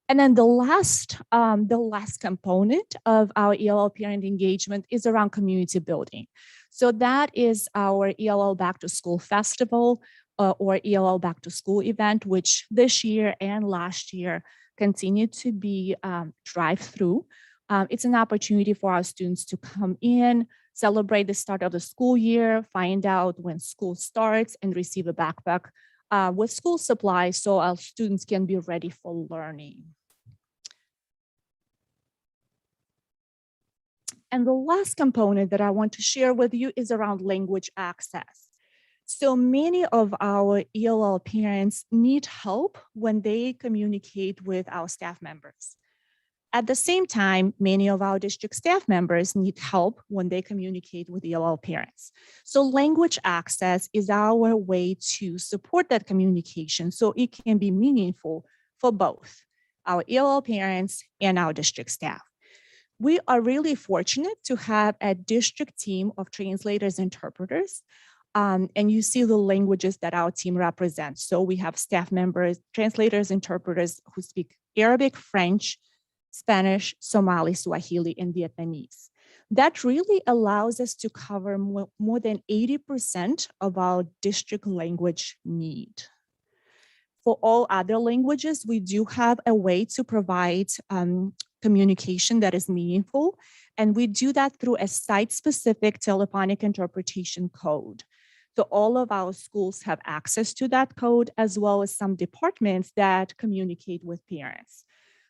And then the last component of our ELL parent engagement is around community building. So that is our ELL Back to School Festival or ELL Back to School event, which this year and last year continued to be drive-through. It's an opportunity for our students to come in, celebrate the start of the school year, find out when school starts, and receive a backpack with school supplies so our students can be ready for learning. And the last component that I want to share with you is around language access. So many of our ELL parents need help when they communicate with our staff members. At the same time, many of our district staff members need help when they communicate with ELL parents. So language access is our way to support that communication so it can be meaningful for both our ELL parents and our district staff. We are really fortunate to have a district team of translators, interpreters, and you see the languages that our team represents. So we have staff members, translators, interpreters who speak Arabic, French, Spanish, Somali, Swahili, and Vietnamese. That really allows us to cover more than 80% of our district language need. For all other languages, we do have a way to provide communication that is meaningful, and we do that through a site-specific telephonic interpretation code. So all of our schools have access to that code, as well as some departments that communicate with parents.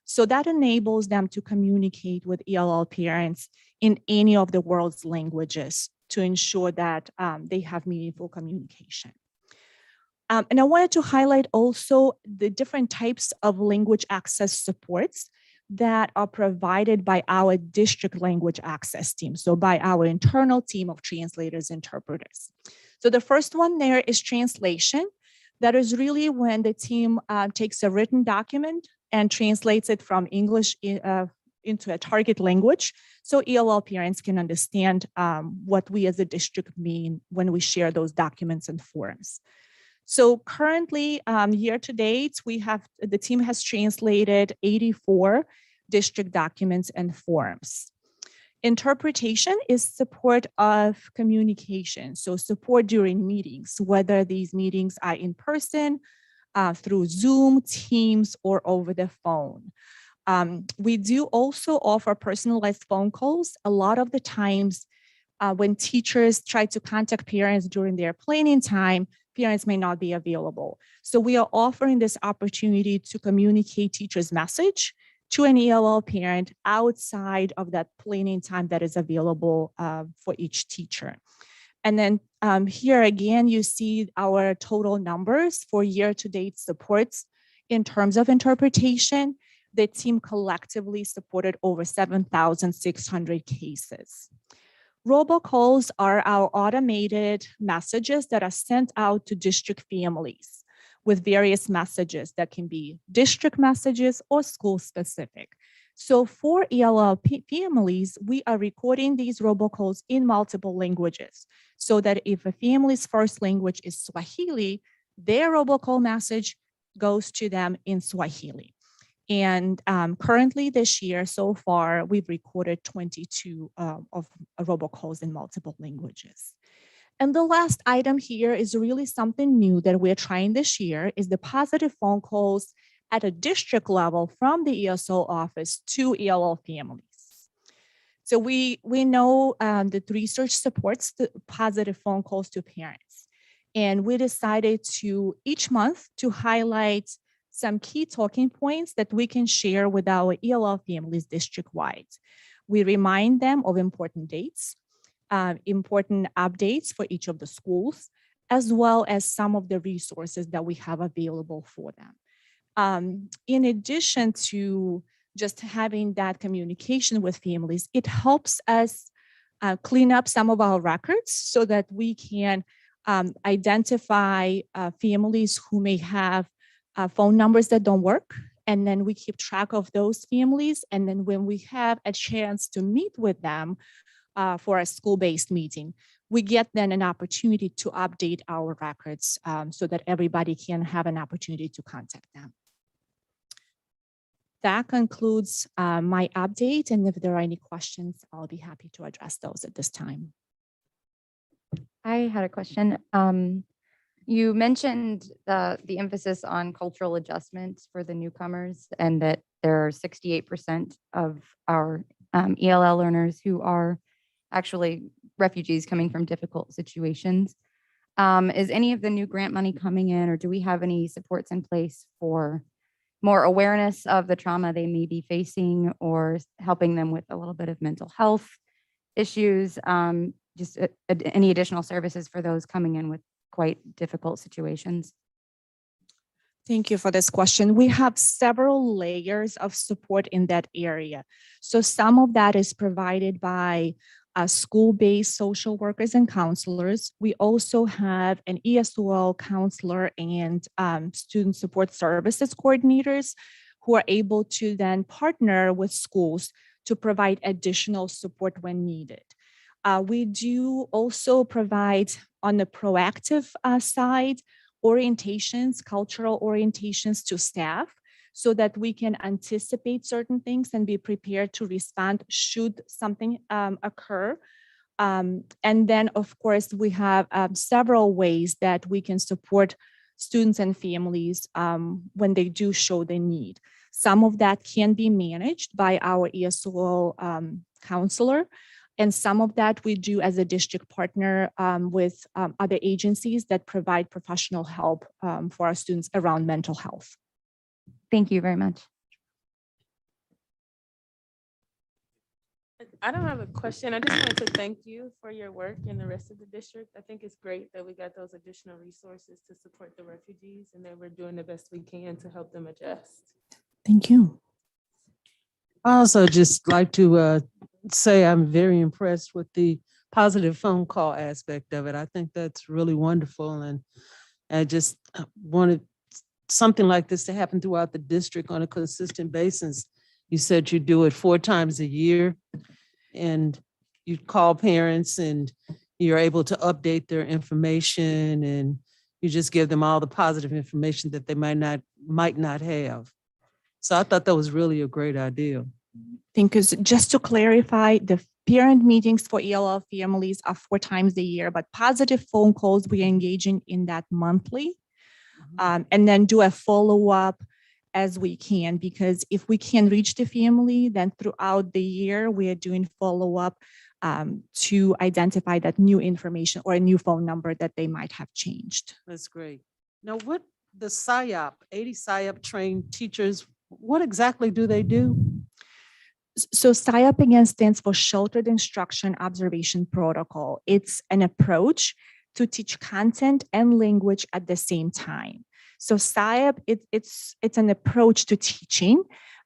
So that enables them to communicate with ELL parents in any of the world's languages to ensure that they have meaningful communication. And I wanted to highlight also the different types of language access supports that are provided by our district language access team. So by our internal team of translators, interpreters. So the first one there is translation. That is really when the team takes a written document and translates it from English into a target language, so ELL parents can understand what we as a district mean when we share those documents and forms. So currently, year to date, the team has translated 84 district documents and forms. Interpretation is support of communication, so support during meetings, whether these meetings are in person, through Zoom, Teams, or over the phone. We do also offer personalized phone calls. A lot of the times when teachers try to contact parents during their planning time, parents may not be available. So we are offering this opportunity to communicate teacher's message to an ELL parent outside of that planning time that is available for each teacher. And then here again, you see our total numbers for year-to-date supports in terms of interpretation. The team collectively supported over 7,600 cases. Robocalls are our automated messages that are sent out to district families with various messages that can be district messages or school specific. So for ELL families, we are recording these robocalls in multiple languages so that if a family's first language is Swahili, their robocall message goes to them in Swahili. And currently this year, so far, we've recorded 22 of robocalls in multiple languages. And the last item here is really something new that we're trying this year is the positive phone calls at a district level from the ESO office to ELL families. So we know that research supports the positive phone calls to parents. And we decided to each month to highlight some key talking points that we can share with our ELL families district-wide. We remind them of important dates, important updates for each of the schools, as well as some of the resources that we have available for them. In addition to just having that communication with families, it helps us clean up some of our records so that we can identify families who may have phone numbers that don't work. And then we keep track of those families. And then when we have a chance to meet with them for a school-based meeting, we get then an opportunity to update our records so that everybody can have an opportunity to contact them. That concludes my update. And if there are any questions, I'll be happy to address those at this time. I had a question. You mentioned the emphasis on cultural adjustments for the newcomers and that there are 68% of our ELL learners who are actually refugees coming from difficult situations. Is any of the new grant money coming in, or do we have any supports in place for more awareness of the trauma they may be facing or helping them with a little bit of mental health issues? Just any additional services for those coming in with quite difficult situations? Thank you for this question. We have several layers of support in that area. So some of that is provided by school-based social workers and counselors. We also have an ESOL counselor and student support services coordinators who are able to then partner with schools to provide additional support when needed. We do also provide on the proactive side orientations, cultural orientations to staff so that we can anticipate certain things and be prepared to respond should something occur. And then, of course, we have several ways that we can support students and families when they do show the need. Some of that can be managed by our ESOL counselor. And some of that we do as a district partner with other agencies that provide professional help for our students around mental health. Thank you very much. I don't have a question. I just wanted to thank you for your work and the rest of the district. I think it's great that we got those additional resources to support the refugees and that we're doing the best we can to help them adjust. Thank you. I also just like to say I'm very impressed with the positive phone call aspect of it. I think that's really wonderful. And I just wanted something like this to happen throughout the district on a consistent basis. You said you do it 4 times a year and you call parents and you're able to update their information and you just give them all the positive information that they might not have. So I thought that was really a great idea. Thank you. Just to clarify, the parent meetings for ELL families are 4 times a year, but positive phone calls, we are engaging in that monthly. And then do a follow-up as we can, because if we can reach the family, then throughout the year, we are doing follow-up to identify that new information or a new phone number that they might have changed. That's great. Now, what the SIOP, 80 SIOP trained teachers, what exactly do they do? So SIOP again stands for Sheltered Instruction Observation Protocol. It's an approach to teach content and language at the same time. So SIOP, it's an approach to teaching.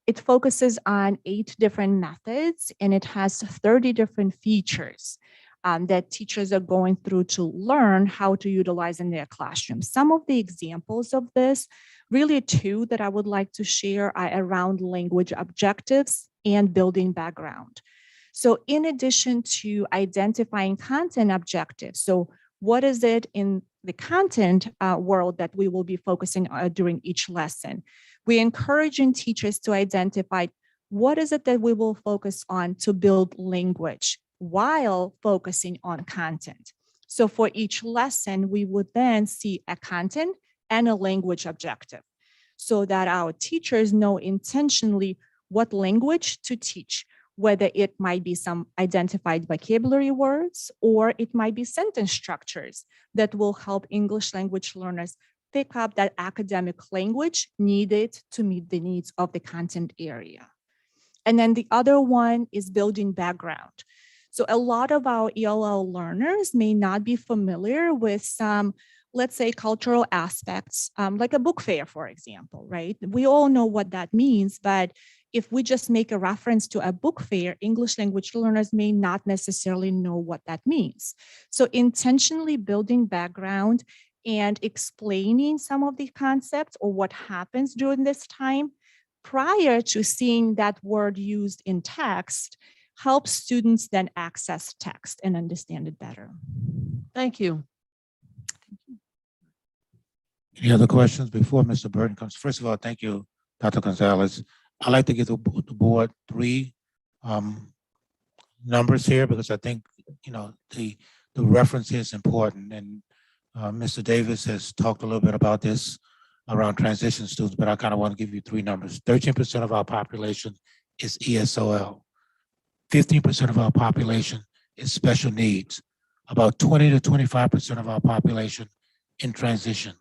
It focuses on 8 different methods and it has 30 different features that teachers are going through to learn how to utilize in their classroom. Some of the examples of this, really 2 that I would like to share are around language objectives and building background. So in addition to identifying content objectives, so what is it in the content world that we will be focusing on during each lesson? We're encouraging teachers to identify what is it that we will focus on to build language while focusing on content. So for each lesson, we would then see a content and a language objective so that our teachers know intentionally what language to teach, whether it might be some identified vocabulary words or it might be sentence structures that will help English language learners pick up that academic language needed to meet the needs of the content area. And then the other one is building background. So a lot of our ELL learners may not be familiar with some, let's say, cultural aspects, like a book fair, for example, right? We all know what that means, but if we just make a reference to a book fair, English language learners may not necessarily know what that means. So intentionally building background and explaining some of the concepts or what happens during this time prior to seeing that word used in text helps students then access text and understand it better. Thank you. Any other questions before Mr. Burton comes? First of all, thank you, Dr. Gonzalez. I'd like to give the board three numbers here because I think, you know, the reference is important. And Mr. Davis has talked a little bit about this around transition students, but I kind of want to give you three numbers. 13% of our population is ESOL. 15% of our population is special needs. About 20 to 25% of our population in transition.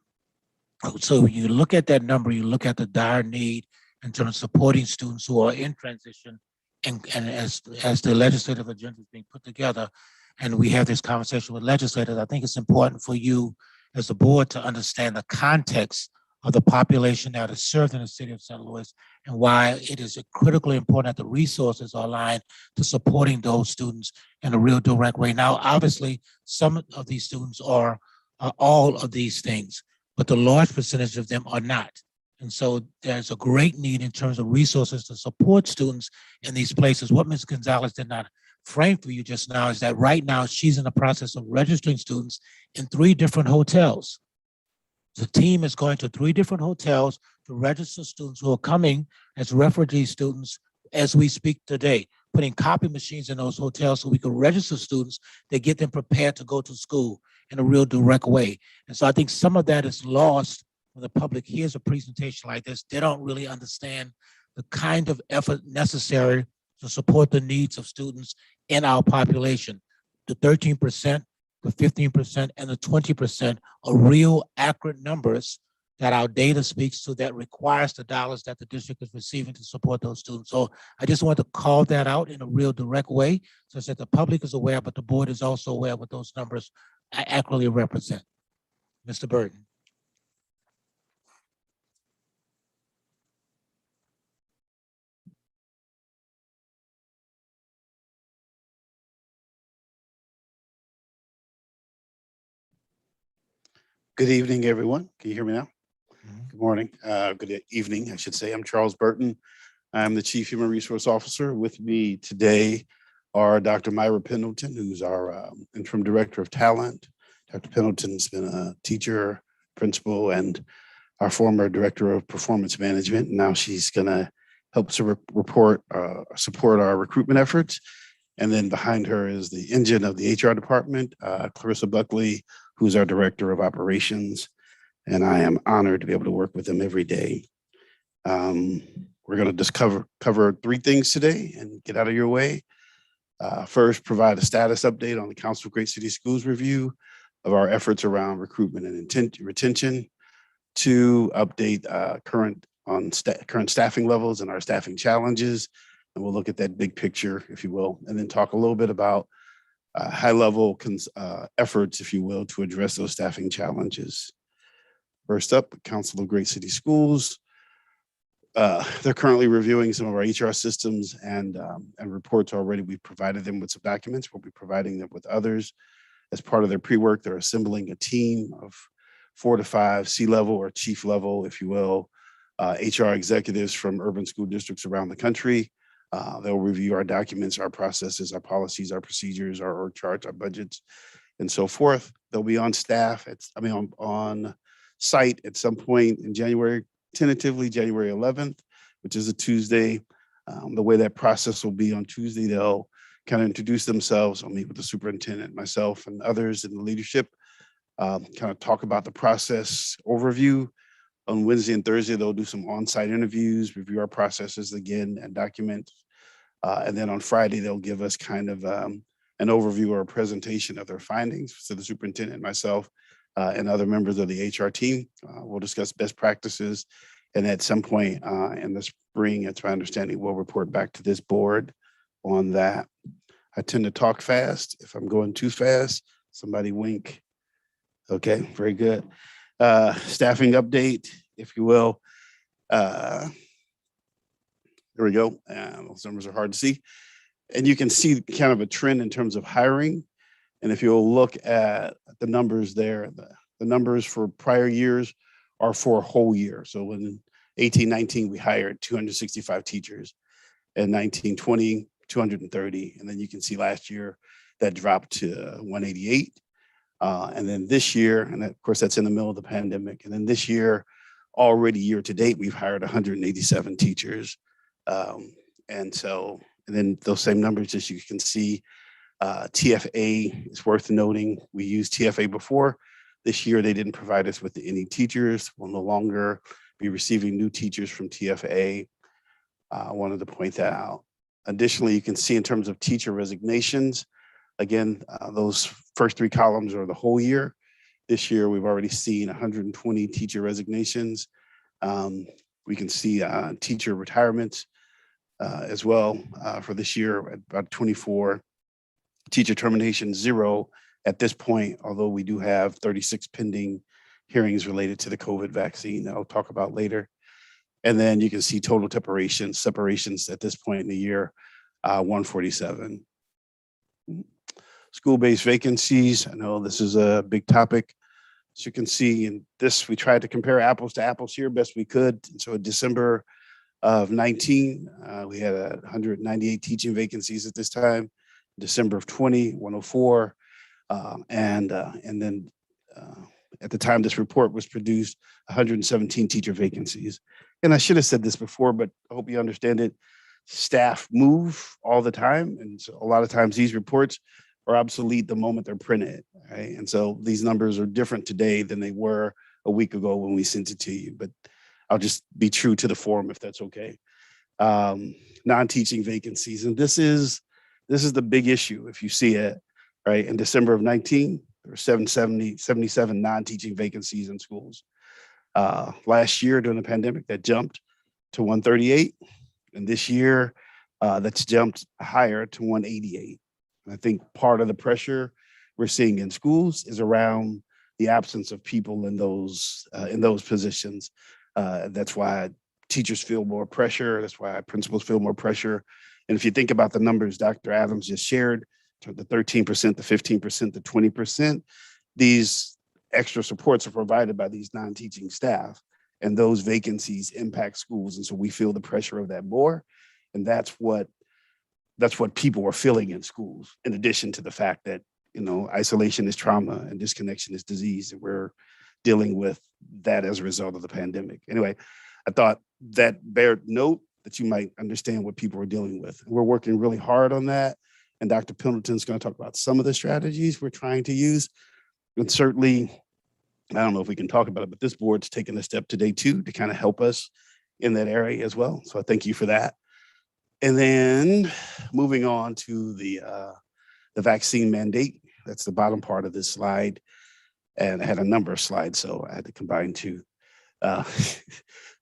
So when you look at that number, you look at the dire need in terms of supporting students who are in transition, and as the legislative agenda is being put together, and we have this conversation with legislators, I think it's important for you as a board to understand the context of the population that is served in the city of St. Louis and why it is critically important that the resources are aligned to supporting those students in a real direct way. Now, obviously, some of these students are all of these things, but the large percentage of them are not. And so there's a great need in terms of resources to support students in these places. What Ms. Gonzalez did not frame for you just now is that right now she's in the process of registering students in 3 different hotels. The team is going to 3 different hotels to register students who are coming as refugee students as we speak today, putting copy machines in those hotels so we can register students to get them prepared to go to school in a real direct way. And so I think some of that is lost when the public hears a presentation like this. They don't really understand the kind of effort necessary to support the needs of students in our population. The 13%, the 15%, and the 20% are real accurate numbers that our data speaks to that requires the dollars that the district is receiving to support those students. So I just want to call that out in a real direct way so that the public is aware, but the board is also aware of what those numbers accurately represent. Mr. Burton. Good evening, everyone. Can you hear me now? Mhm. Good morning. Good evening, I should say. I'm Charles Burton. I'm the Chief Human Resource Officer. With me today are Dr. Myra Pendleton, who's our Interim Director of Talent. Dr. Pendleton's been a teacher, principal, and our former Director of Performance Management. Now she's going to help to support our recruitment efforts. And then behind her is the engine of the HR department, Clarissa Buckley, who's our Director of Operations. And I am honored to be able to work with them every day. We're going to just cover 3 things today and get out of your way. First, provide a status update on the Council of Great City Schools review of our efforts around recruitment and retention. 2, update current staffing levels and our staffing challenges. And we'll look at that big picture, if you will, and then talk a little bit about high-level efforts, if you will, to address those staffing challenges. First up, Council of Great City Schools. They're currently reviewing some of our HR systems and reports already. We've provided them with some documents. We'll be providing them with others. As part of their pre-work, they're assembling a team of 4 to 5 C-level or chief level, if you will, HR executives from urban school districts around the country. They'll review our documents, our processes, our policies, our procedures, our org charts, our budgets, and so forth. They'll be on staff, on site at some point in January, tentatively January 11th, which is a Tuesday. The way that process will be on Tuesday, they'll kind of introduce themselves. I'll meet with the superintendent, myself, and others in the leadership, kind of talk about the process overview. On Wednesday and Thursday, they'll do some on-site interviews, review our processes again, and document. And then on Friday, they'll give us kind of an overview or a presentation of their findings. So the superintendent, myself, and other members of the HR team will discuss best practices. And at some point in the spring, it's my understanding, we'll report back to this board on that. I tend to talk fast. If I'm going too fast, somebody wink. Okay, very good. Staffing update, if you will. There we go. Those numbers are hard to see. And you can see kind of a trend in terms of hiring. And if you'll look at the numbers there, the numbers for prior years are for a whole year. So in 18-19, we hired 265 teachers. In 19-20, 230. And then you can see last year that dropped to 188. And then this year, and of course, that's in the middle of the pandemic. And then this year, already year to date, we've hired 187 teachers. And then those same numbers, as you can see, TFA is worth noting. We used TFA before. This year, they didn't provide us with any teachers. We'll no longer be receiving new teachers from TFA. I wanted to point that out. Additionally, you can see in terms of teacher resignations, again, those first three columns are the whole year. This year, we've already seen 120 teacher resignations. We can see teacher retirements as well for this year at about 24. Teacher termination, 0 at this point, although we do have 36 pending hearings related to the COVID vaccine that I'll talk about later. And then you can see total separations at this point in the year, 147. School-based vacancies, I know this is a big topic. As you can see in this, we tried to compare apples to apples here best we could. And so in December of 19, we had 198 teaching vacancies at this time. December of 20, 104. And then at the time this report was produced, 117 teacher vacancies. And I should have said this before, but I hope you understand it. Staff move all the time. And so a lot of times these reports are obsolete the moment they're printed, right? And so these numbers are different today than they were a week ago when we sent it to you, but I'll just be true to the form if that's okay. Non-teaching vacancies. And this is the big issue if you see it, right? In December of 19, there were 77 non-teaching vacancies in schools. Last year during the pandemic, that jumped to 138. And this year, that's jumped higher to 188. And I think part of the pressure we're seeing in schools is around the absence of people in those positions. That's why teachers feel more pressure. That's why principals feel more pressure. And if you think about the numbers Dr. Adams just shared, the 13%, the 15%, the 20%, these extra supports are provided by these non-teaching staff, and those vacancies impact schools. And so we feel the pressure of that more. And that's what people are feeling in schools, in addition to the fact that, isolation is trauma and disconnection is disease. And we're dealing with that as a result of the pandemic. Anyway, I thought that bared note that you might understand what people are dealing with. We're working really hard on that. And Dr. Pendleton's going to talk about some of the strategies we're trying to use. And certainly, I don't know if we can talk about it, but this board's taken a step today too to kind of help us in that area as well. So I thank you for that. And then moving on to the vaccine mandate. That's the bottom part of this slide. And I had a number of slides, so I had to combine two.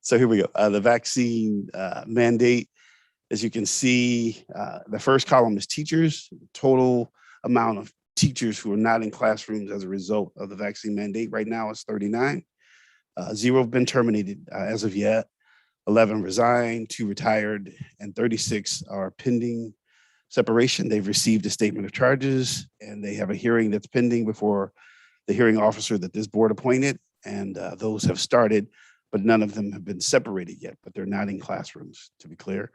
So here we go. The vaccine mandate. As you can see, the first column is teachers, total amount of teachers who are not in classrooms as a result of the vaccine mandate right now is 39. 0 have been terminated as of yet. 11 resigned, 2 retired, and 36 are pending separation. They've received a statement of charges, and they have a hearing that's pending before the hearing officer that this board appointed, and those have started, but none of them have been separated yet, but they're not in classrooms, to be clear.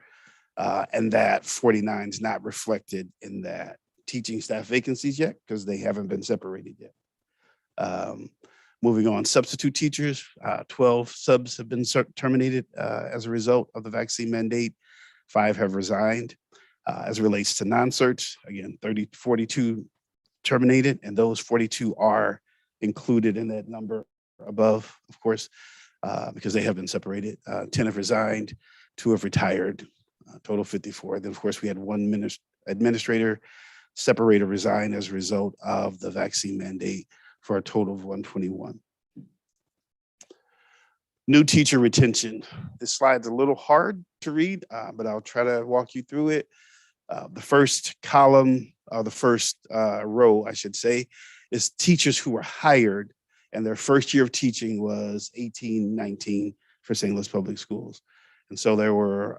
And that 49 is not reflected in that teaching staff vacancies yet because they haven't been separated yet. Moving on, substitute teachers, 12 subs have been terminated as a result of the vaccine mandate. 5 have resigned. As it relates to non-certs, again, 42 terminated, and those 42 are included in that number above, of course, because they have been separated. 10 have resigned, 2 have retired, total 54. Then, of course, we had one administrator separated, resign as a result of the vaccine mandate, for a total of 121. New teacher retention. This slide's a little hard to read, but I'll try to walk you through it. The first column, or the first row, I should say, is teachers who were hired and their first year of teaching was 18-19 for St. Louis Public Schools. And so there were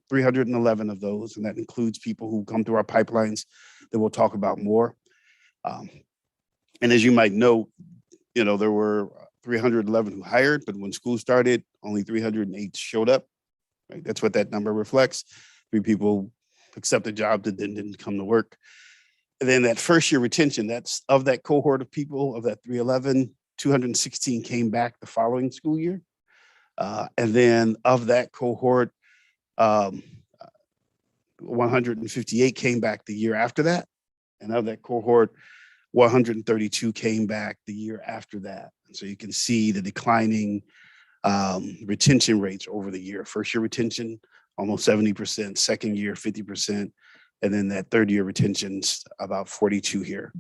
311 of those, and that includes people who come through our pipelines that we'll talk about more. And as you might know, there were 311 who hired, but when school started, only 308 showed up. Right? That's what that number reflects. 3 people accepted jobs that then didn't come to work. And then that first year retention, that's of that cohort of people, of that 311, 216 came back the following school year. And then of that cohort, 158 came back the year after that. And of that cohort, 132 came back the year after that. And so you can see the declining retention rates over the year. First year retention, almost 70%, second year, 50%. And then that third year retention's about 42 here.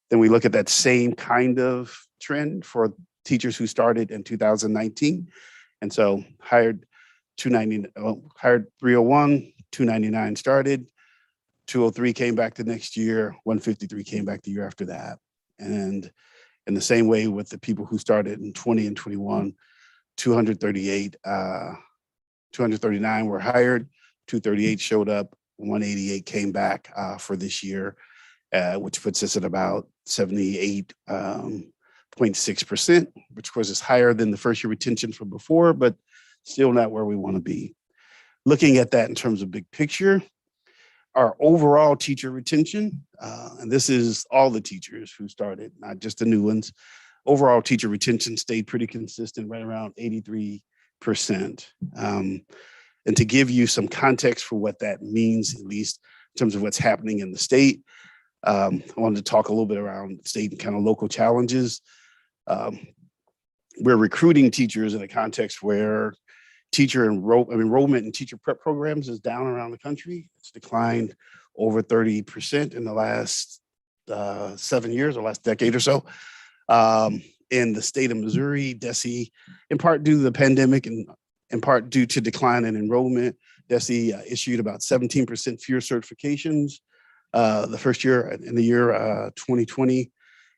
Then we look at that same kind of trend for teachers who started in 2019. And so hired 301, 299 started, 203 came back the next year, 153 came back the year after that. And in the same way with the people who started in 20 and 21, 239 were hired, 238 showed up, 188 came back for this year, which puts us at about 78.6%, which of course is higher than the first year retention from before, but still not where we want to be. Looking at that in terms of big picture, our overall teacher retention, and this is all the teachers who started, not just the new ones, overall teacher retention stayed pretty consistent, right around 83%. And to give you some context for what that means, at least in terms of what's happening in the state, I wanted to talk a little bit around state and kind of local challenges. We're recruiting teachers in a context where teacher enrollment in teacher prep programs is down around the country. It's declined over 30% in the last 7 years or last decade or so. In the state of Missouri, DESE, in part due to the pandemic and in part due to decline in enrollment, DESE issued about 17% fewer certifications the first year in the year 2020.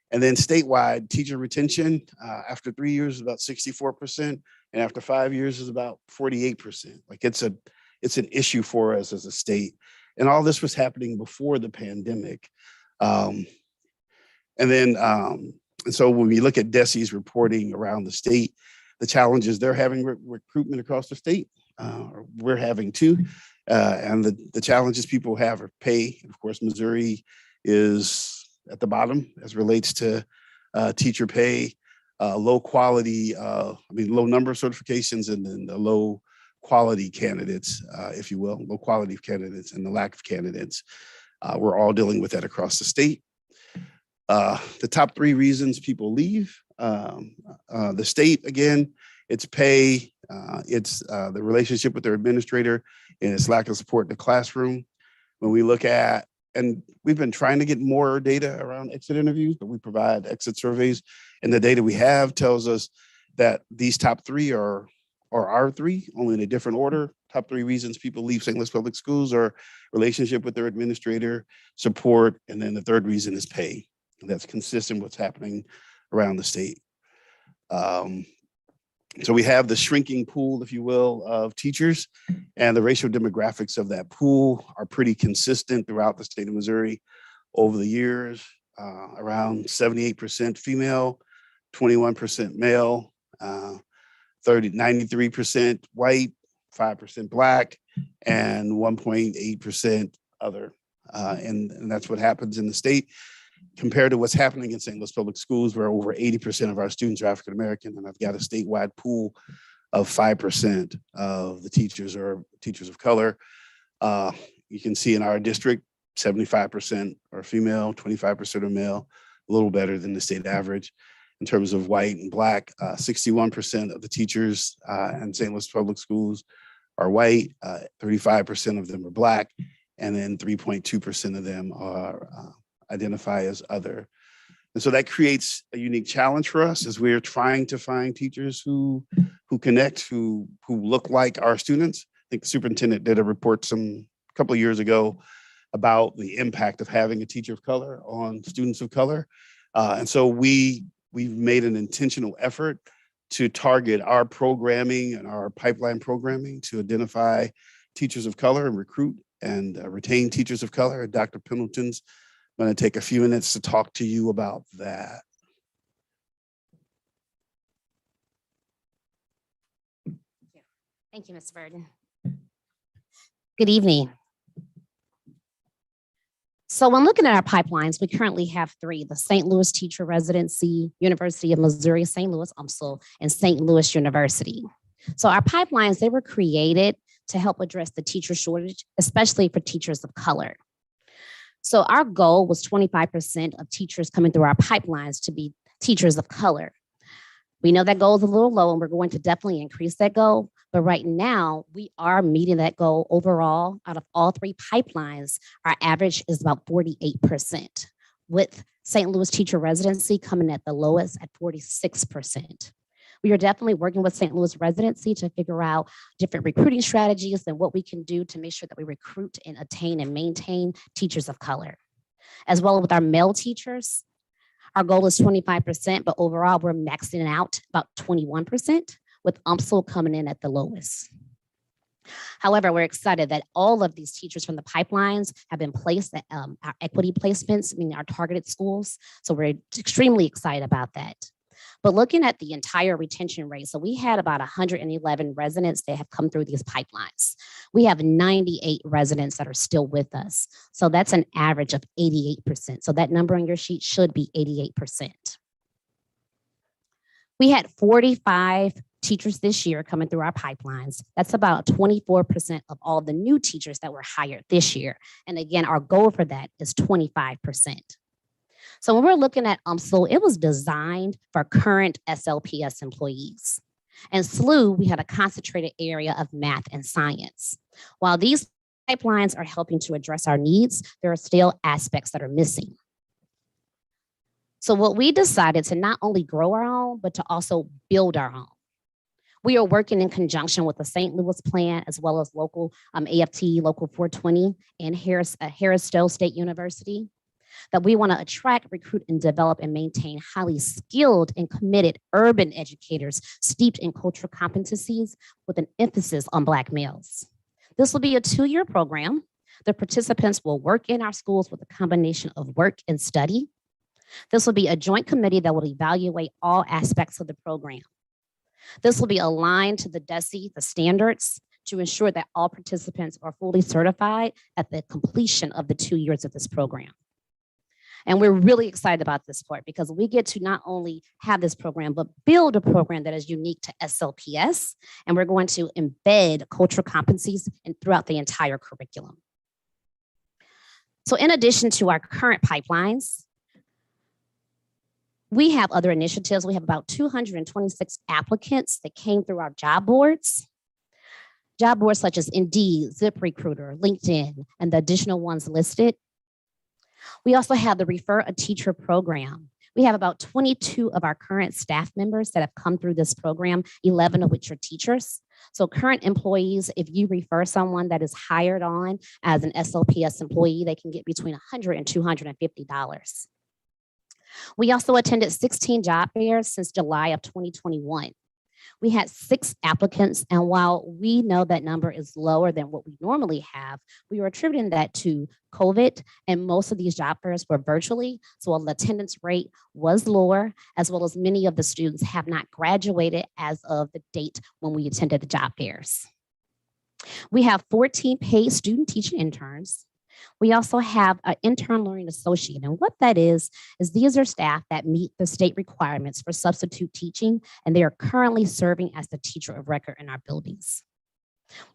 And then statewide teacher retention after 3 years is about 64%, and after 5 years is about 48%. Like it's an issue for us as a state. And all this was happening before the pandemic. And so when we look at DESE's reporting around the state, the challenges they're having recruitment across the state, we're having too. And the challenges people have are pay. Of course, Missouri is at the bottom as it relates to teacher pay, low quality, low number of certifications, and then the low quality candidates, if you will, low quality of candidates and the lack of candidates. We're all dealing with that across the state. The top 3 reasons people leave, the state, again, it's pay, it's the relationship with their administrator, and it's lack of support in the classroom. When we look at, and we've been trying to get more data around exit interviews, but we provide exit surveys, and the data we have tells us that these top 3 are our 3, only in a different order. Top 3 reasons people leave St. Louis Public Schools are relationship with their administrator, support, and then the third reason is pay. And that's consistent with what's happening around the state. So we have the shrinking pool, if you will, of teachers, and the racial demographics of that pool are pretty consistent throughout the state of Missouri over the years, around 78% female, 21% male, 93% white, 5% black, and 1.8% other. And that's what happens in the state. Compared to what's happening in St. Louis Public Schools, where over 80% of our students are African-American, and I've got a statewide pool of 5% of the teachers are teachers of color. you can see in our district, 75% are female, 25% are male, a little better than the state average. In terms of white and black, 61% of the teachers in St. Louis Public Schools are white, 35% of them are black, and then 3.2% of them are identify as other. And so that creates a unique challenge for us as we're trying to find teachers who connect, who look like our students. I think the superintendent did a report a couple of years ago about the impact of having a teacher of color on students of color. And so we've made an intentional effort to target our programming and our pipeline programming to identify teachers of color and recruit and retain teachers of color. Dr. Pendleton's going to take a few minutes to talk to you about that. Thank you, Ms. Burden. Good evening. So when looking at our pipelines, we currently have 3, the St. Louis Teacher Residency, University of Missouri, St. Louis, UMSL, and St. Louis University. So our pipelines, they were created to help address the teacher shortage, especially for teachers of color. So our goal was 25% of teachers coming through our pipelines to be teachers of color. We know that goal is a little low and we're going to definitely increase that goal. But right now we are meeting that goal overall. Out of all 3 pipelines, our average is about 48%, with St. Louis Teacher Residency coming at the lowest at 46%. We are definitely working with St. Louis Residency to figure out different recruiting strategies and what we can do to make sure that we recruit and attain and maintain teachers of color. As well with our male teachers, our goal is 25%, but overall we're maxing out about 21%, with UMSL coming in at the lowest. However, we're excited that all of these teachers from the pipelines have been placed at our equity placements, meaning our targeted schools. So we're extremely excited about that. But looking at the entire retention rate, so we had about 111 residents that have come through these pipelines. We have 98 residents that are still with us. So that's an average of 88%. So that number on your sheet should be 88%. We had 45 teachers this year coming through our pipelines. That's about 24% of all the new teachers that were hired this year. And again, our goal for that is 25%. So when we're looking at UMSL, it was designed for current SLPS employees. And SLU, we had a concentrated area of math and science. While these pipelines are helping to address our needs, there are still aspects that are missing. So what we decided to not only grow our own, but to also build our own. We are working in conjunction with the St. Louis plan, as well as local AFT, Local 420, and Harris-Stowe State University, that we want to attract, recruit, and develop and maintain highly skilled and committed urban educators steeped in cultural competencies with an emphasis on Black males. This will be a 2-year program. The participants will work in our schools with a combination of work and study. This will be a joint committee that will evaluate all aspects of the program. This will be aligned to the DESE, the standards, to ensure that all participants are fully certified at the completion of the 2 years of this program. And we're really excited about this part because we get to not only have this program, but build a program that is unique to SLPS. And we're going to embed cultural competencies throughout the entire curriculum. So in addition to our current pipelines, we have other initiatives. We have about 226 applicants that came through our job boards. Job boards such as Indeed, ZipRecruiter, LinkedIn, and the additional ones listed. We also have the Refer a Teacher program. We have about 22 of our current staff members that have come through this program, 11 of which are teachers. So current employees, if you refer someone that is hired on as an SLPS employee, they can get between $100 and $250. We also attended 16 job fairs since July of 2021. We had 6 applicants, and while we know that number is lower than what we normally have, we were attributing that to COVID, and most of these job fairs were virtually, so the attendance rate was lower, as well as many of the students have not graduated as of the date when we attended the job fairs. We have 14 paid student teaching interns. We also have an intern learning associate. And what that is these are staff that meet the state requirements for substitute teaching, and they are currently serving as the teacher of record in our buildings.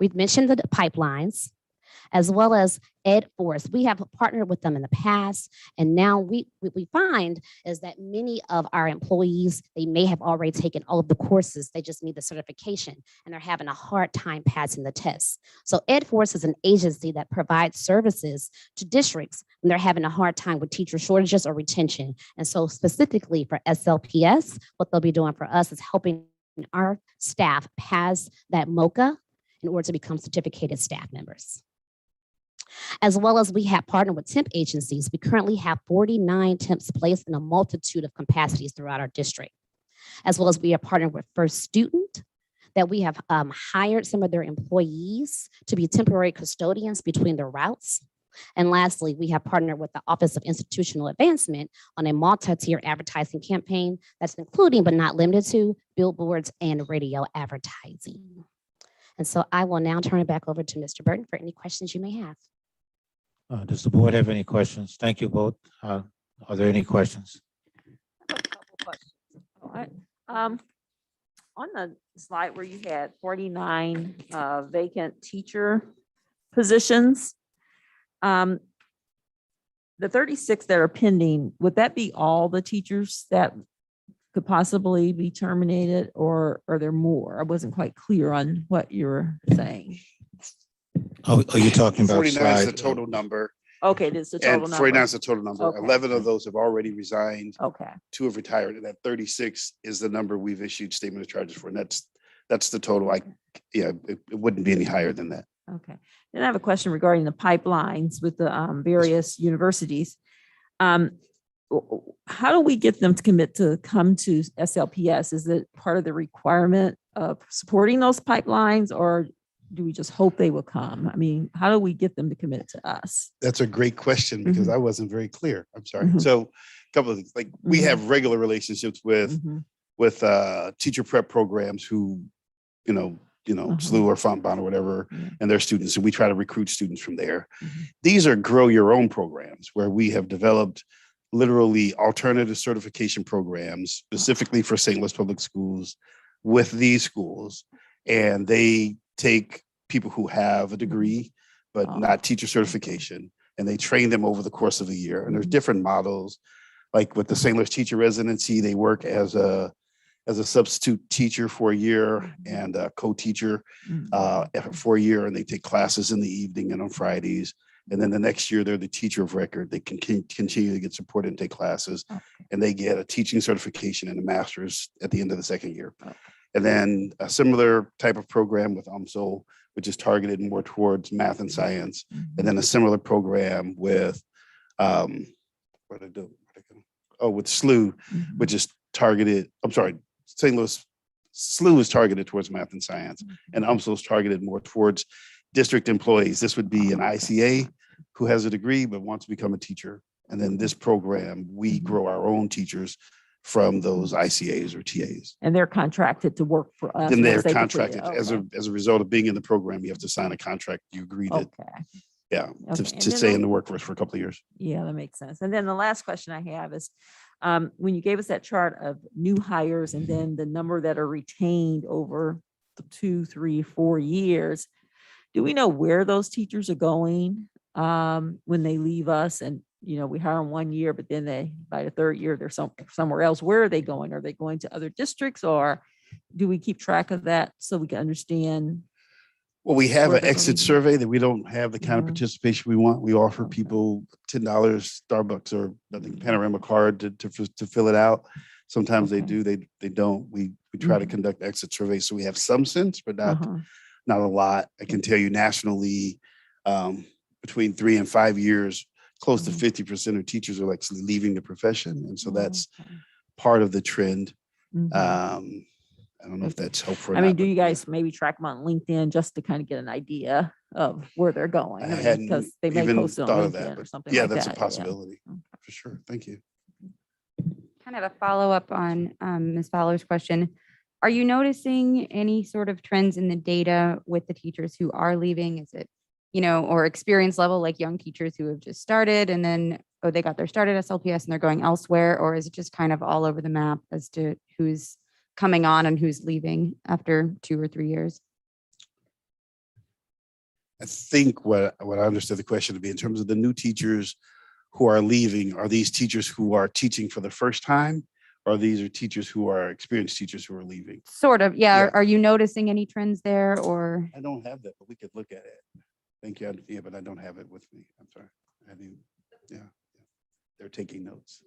We've mentioned the pipelines. as well as Ed Force. We have partnered with them in the past, and now what we find is that many of our employees, they may have already taken all of the courses, they just need the certification, and they're having a hard time passing the test. So Ed Force is an agency that provides services to districts when they're having a hard time with teacher shortages or retention. And so specifically for SLPS, what they'll be doing for us is helping our staff pass that MOCA in order to become certificated staff members. As well as we have partnered with temp agencies. We currently have 49 temps placed in a multitude of capacities throughout our district. As well as we are partnered with First Student, that we have hired some of their employees to be temporary custodians between the routes. And lastly, we have partnered with the Office of Institutional Advancement on a multi-tier advertising campaign that's including but not limited to billboards and radio advertising. And so I will now turn it back over to Mr. Burton for any questions you may have. Does the board have any questions? Thank you both. Are there any questions? All right. On the slide where you had 49 vacant teacher positions, the 36 that are pending, would that be all the teachers that could possibly be terminated, or are there more? I wasn't quite clear on what you were saying. Oh, are you talking about 49 is the slide? total number. Okay, this is the total And number. 49 is the total number. Okay. 11 of those have already resigned. Okay, 2 have retired, and that 36 is the number we've issued statement of charges for. And that's the total. It wouldn't be any higher than that. okay. Then I have a question regarding the pipelines with the various universities. How do we get them to commit to come to SLPS? Is it part of the requirement of supporting those pipelines, or do we just hope they will come? I mean, how do we get them to commit to us? That's a great question because I wasn't very clear. I'm sorry. Mhm. So a couple of things, like we Mhm. have regular relationships with teacher prep programs who, SLU or Fontbonne or whatever, Yeah. and their students. And we try to recruit students from there. Mhm. These are grow your own programs where we have developed literally alternative certification programs specifically for St. Louis Public Schools with these schools. And they take people who have a degree, but not teacher certification, and they train them over the course of a year. And there's different models, like with the St. Louis Teacher Residency, they work as a substitute teacher for a year and a co-teacher for a year, and they take classes in the evening and on Fridays. And then the next year, they're the teacher of record. They can continue to get support and take classes, and they get a teaching certification and a master's at the end of the second year. And then a similar type of program with UMSL, which is targeted more towards math and science. And then a similar program with, with SLU, which is targeted, St. Louis SLU is targeted towards math and science, and UMSL is targeted more towards district employees. This would be an ICA who has a degree but wants to become a teacher. And then this program, we grow our own teachers from those ICAs or TAs. And they're contracted to work for us. Then they're once they complete it. contracted as a result of being in the program. You have to sign a contract. You agree to, Okay. to And then stay in the workforce for a couple of years. Yeah, that makes sense. And then the last question I have is, when you gave us that chart of new hires and then the number that are retained over the 2, 3, 4 years, do we know where those teachers are going when they leave us? And, we hire them 1 year, but then by the third year, they're somewhere else. Where are they going? Are they going to other districts, or do we keep track of that so we can understand? Well, we have where an they're exit going? survey that we don't have the kind of Mhm. participation we want. We offer people $10 Starbucks or I think Panorama card to fill it out. Sometimes they Okay. do, they don't. We try to Mhm. conduct exit surveys, so we have some sense, but not a lot. I can tell you nationally, between 3 and 5 years, close to 50% of teachers are actually leaving the profession, and so that's part of the trend. I don't know if that's helpful. Or I mean, not, do but you guys maybe track them on LinkedIn just to kind of get an idea of where they're going? I I mean, hadn't because they may even post it on thought of that, LinkedIn or but something yeah, like that. that's a possibility for sure. Thank you. Kind of a follow-up on Ms. Fowler's question. Are you noticing any sort of trends in the data with the teachers who are leaving? Is it, or experience level, like young teachers who have just started and then, they got their start at SLPS and they're going elsewhere? Or is it just kind of all over the map as to who's coming on and who's leaving after 2 or 3 years? I think what I understood the question to be in terms of the new teachers who are leaving, are these teachers who are teaching for the first time? Or these are teachers who are experienced teachers who are leaving? Sort of, yeah. Yeah. Are you noticing any trends there or? I don't have that, but we could look at it. Thank you. Yeah, but I don't have it with me. I'm sorry. I do. Yeah. They're taking notes.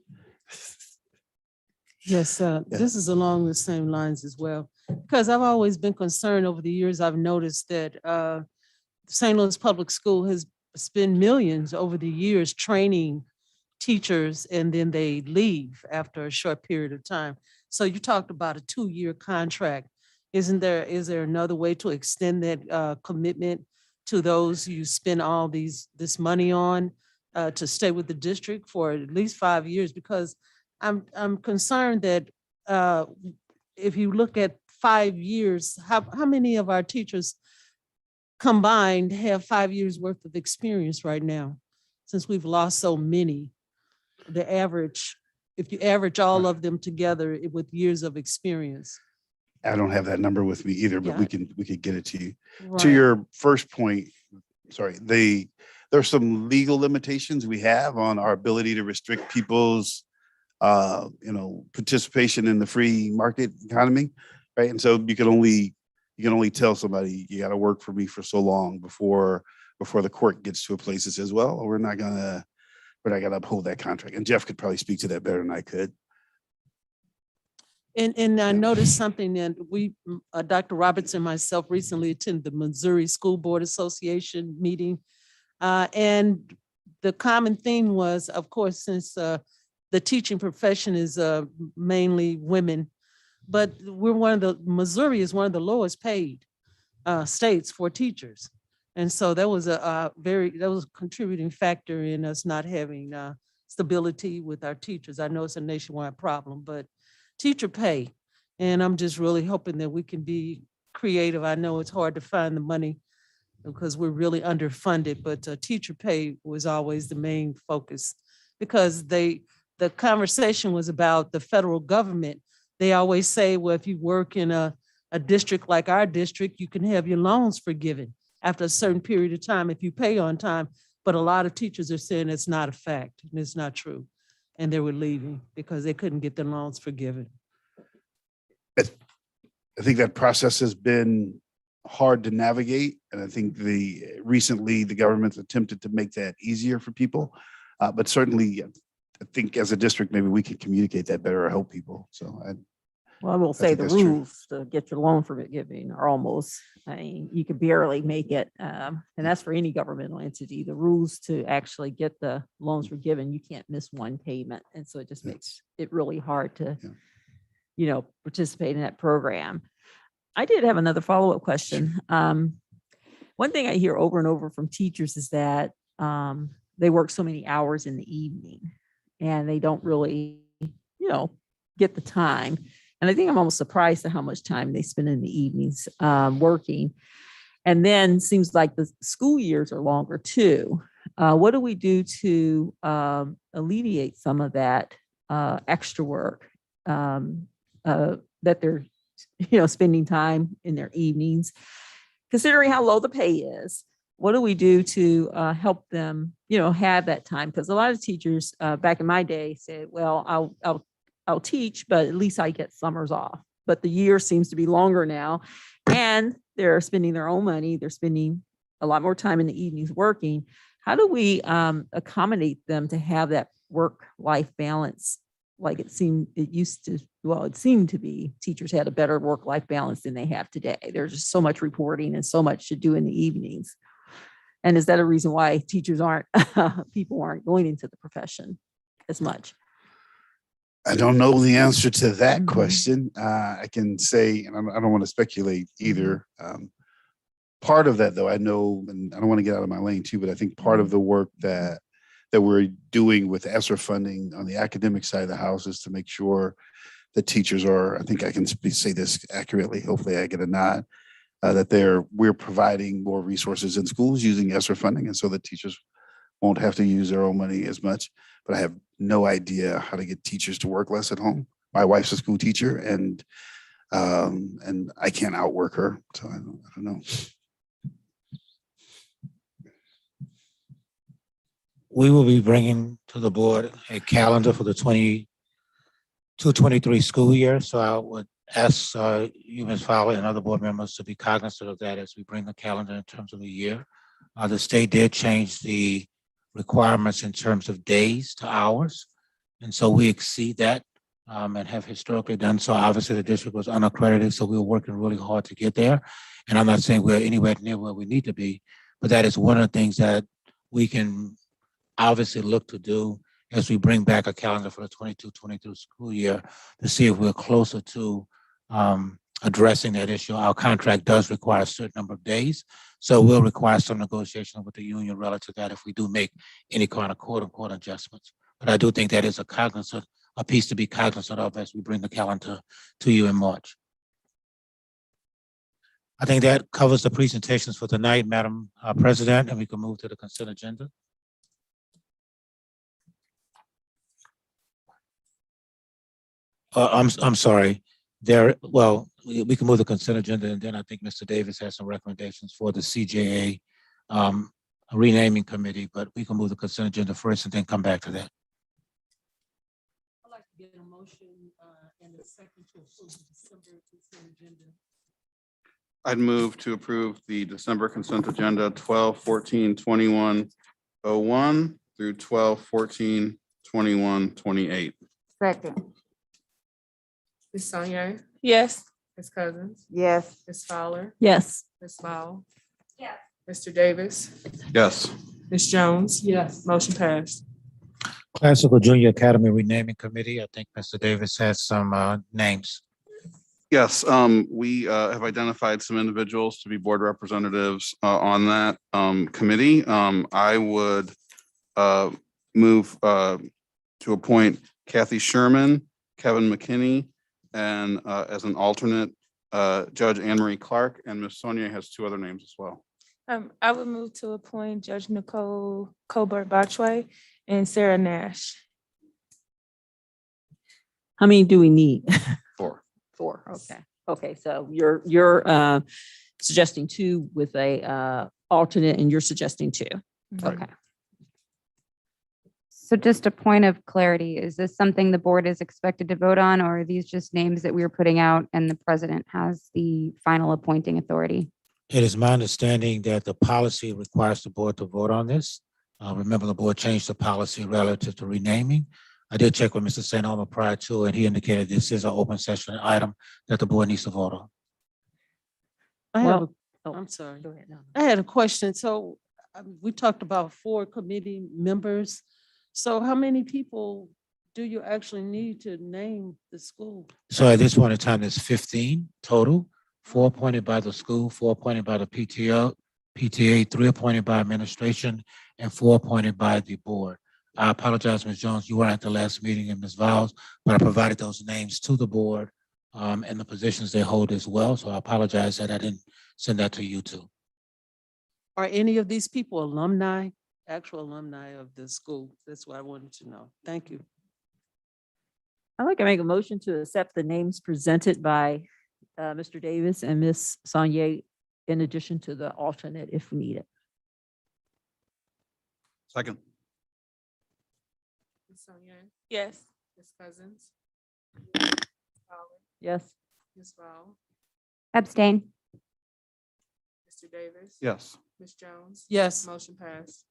Yes, this is along the same lines as well, because I've always been concerned over the years. I've noticed that St. Louis Public School has spent millions over the years training teachers, and then they leave after a short period of time. So you talked about a 2-year contract. Is there another way to extend that commitment to those you spend all this money on to stay with the district for at least 5 years? Because I'm concerned that if you look at 5 years, how many of our teachers combined have 5 years worth of experience right now, since we've lost so many? The average, if you average all of them together with years of experience. I don't have that number with me either, but Yeah. we could get it to you. To Right. your first point, sorry, there's some legal limitations we have on our ability to restrict people's participation in the free market economy, right? And so you can only tell somebody you got to work for me for so long before the court gets to a place that says, well, we're not gonna uphold that contract. And Jeff could probably speak to that better than I could. And I noticed something that Dr. Roberts and myself recently attended the Missouri School Board Association meeting. And the common theme was, of course, since the teaching profession is mainly women, but Missouri is one of the lowest paid states for teachers. And so that was a contributing factor in us not having stability with our teachers. I know it's a nationwide problem, but teacher pay. And I'm just really hoping that we can be creative. I know it's hard to find the money because we're really underfunded, but teacher pay was always the main focus, because the conversation was about the federal government. They always say, well, if you work in a district like our district, you can have your loans forgiven after a certain period of time if you pay on time. But a lot of teachers are saying it's not a fact and it's not true. And they were leaving because they couldn't get their loans forgiven. I think that process has been hard to navigate. And I think recently the government's attempted to make that easier for people. But certainly, I think as a district, maybe we can communicate that better or help people. So Well, I will say think the that's true. rules to get your loan forgiving are almost, I mean, you could barely make it. And that's for any governmental entity. The rules to actually get the loans forgiven, you can't miss one payment. And so it just makes it really hard to, participate in that program. I did have another follow-up question. One thing I hear over and over from teachers is that they work so many hours in the evening and they don't really, get the time. And I think I'm almost surprised at how much time they spend in the evenings working. And then seems like the school years are longer too. What do we do to alleviate some of that extra work that they're, spending time in their evenings, considering how low the pay is? What do we do to help them, have that time? Because a lot of teachers back in my day said, well, I'll teach, but at least I get summers off. But the year seems to be longer now, and they're spending their own money. They're spending a lot more time in the evenings working. How do we accommodate them to have that work-life balance? Like it seemed to be teachers had a better work-life balance than they have today. There's just so much reporting and so much to do in the evenings. And is that a reason why people aren't going into the profession as much? I don't know the answer to that question. I can say, and I don't want to speculate either. Part of that, though, I know, and I don't want to get out of my lane too, but I think part of the work that we're doing with ESSER funding on the academic side of the house is to make sure that teachers are, I think I can say this accurately, hopefully I get a nod, that we're providing more resources in schools using ESSER funding, and so that teachers won't have to use their own money as much. But I have no idea how to get teachers to work less at home. My wife's a school teacher, and I can't outwork her, so I don't know. we will be bringing to the board a calendar for the 22-23 school year. So I would ask you, Ms. Fowler, and other board members to be cognizant of that as we bring the calendar in terms of the year. The state did change the requirements in terms of days to hours. And so we exceed that and have historically done so. Obviously, the district was unaccredited, so we were working really hard to get there. And I'm not saying we're anywhere near where we need to be, but that is one of the things that we can obviously look to do as we bring back a calendar for the 22-23 school year to see if we're closer to addressing that issue. Our contract does require a certain number of days, so we'll require some negotiation with the union relative to that if we do make any kind of quote unquote adjustments. But I do think that is a piece to be cognizant of as we bring the calendar to you in March. I think that covers the presentations for tonight, Madam President, and we can move to the consent agenda. I'm sorry. We can move the consent agenda, and then I think Mr. Davis has some recommendations for the CJA renaming committee, but we can move the consent agenda first and then come back to that. I'd like to get a motion and a second to approve the December consent agenda. I'd move to approve the December consent agenda 12-14-21-01 through 12-14-21-28. Second. Ms. Sonia? Yes. Ms. Cousins? Yes. Ms. Fowler? Yes. Ms. Small? Yes. Mr. Davis? Yes. Ms. Jones? Yes. Motion passed. Classical Junior Academy Renaming Committee. I think Mr. Davis has some names. Yes, we have identified some individuals to be board representatives on that committee. I would move to appoint Kathy Sherman, Kevin McKinney, and as an alternate, Judge Anne Marie Clark, and Ms. Sonia has two other names as well. I would move to appoint Judge Nicole Colbert-Botchway and Sarah Nash. How many do we need? 4. 4. Okay. Okay. So you're suggesting 2 with a alternate, and you're suggesting 2. Okay. So just a point of clarity, is this something the board is expected to vote on, or are these just names that we are putting out and the president has the final appointing authority? It is my understanding that the policy requires the board to vote on this. Remember, the board changed the policy relative to renaming. I did check with Mr. St. Alma prior to, and he indicated this is an open session item that the board needs to vote on. I'm sorry. Go ahead. No. I had a question. So we talked about 4 committee members. So how many people do you actually need to name the school? So at this point in time, there's 15 total, 4 appointed by the school, 4 appointed by the PTA, 3 appointed by administration, and 4 appointed by the board. I apologize, Ms. Jones, you weren't at the last meeting, and Ms. Viles, but I provided those names to the board and the positions they hold as well. So I apologize that I didn't send that to you too. Are any of these people alumni, actual alumni of the school? That's what I wanted to know. Thank you. I'd like to make a motion to accept the names presented by Mr. Davis and Ms. Sonia, in addition to the alternate if needed. Second. Ms. Sonia? Yes. Ms. Cousins? Fowler? Yes. Ms. Val? Abstain. Mr. Davis? Yes. Ms. Jones? Yes. Motion passed.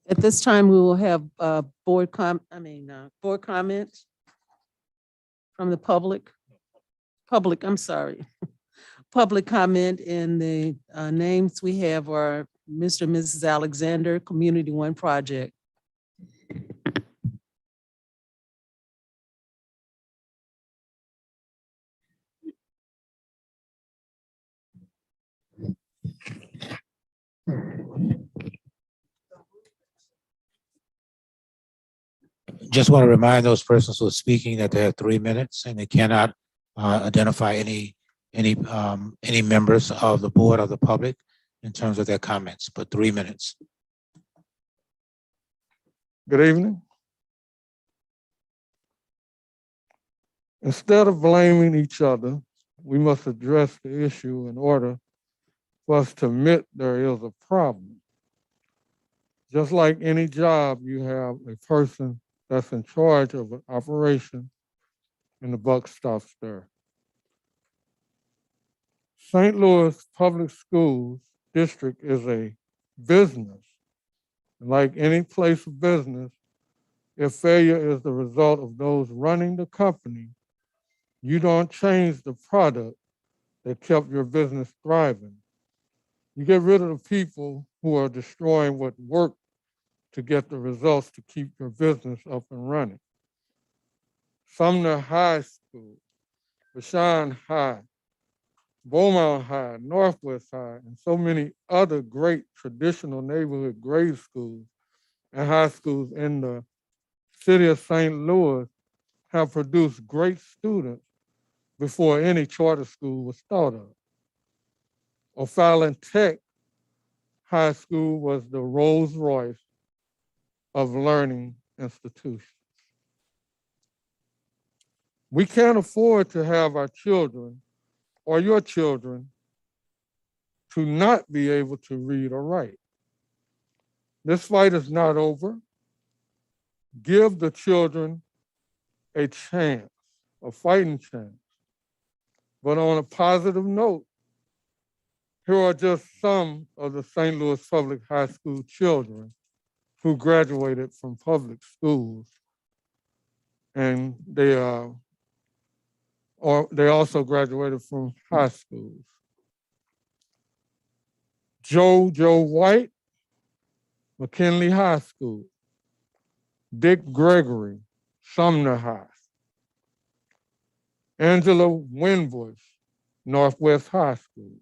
At this time, we will have board comments from the public. I'm sorry. Public comment, and the names we have are Mr. and Mrs. Alexander, Community One Project. Just want to remind those persons who are speaking that they have 3 minutes and they cannot identify any any members of the board or the public in terms of their comments, but 3 minutes. Good evening. Instead of blaming each other, we must address the issue in order for us to admit there is a problem. Just like any job, you have a person that's in charge of an operation and the buck stops there. St. Louis Public Schools District is a business. Like any place of business, if failure is the result of those running the company, you don't change the product that kept your business thriving. You get rid of the people who are destroying what worked to get the results to keep your business up and running. Sumner High School, Vashon High, Beaumont High, Northwest High, and so many other great traditional neighborhood grade schools and high schools in the city of St. Louis have produced great students before any charter school was thought of. O'Fallon Tech High School was the Rolls Royce of learning institutions. We can't afford to have our children or your children to not be able to read or write. This fight is not over. Give the children a chance, a fighting chance. But on a positive note, here are just some of the St. Louis Public High School children who graduated from public schools. And they also graduated from high schools. Joe White, McKinley High School. Dick Gregory, Sumner High. Angela Winbush, Northwest High School.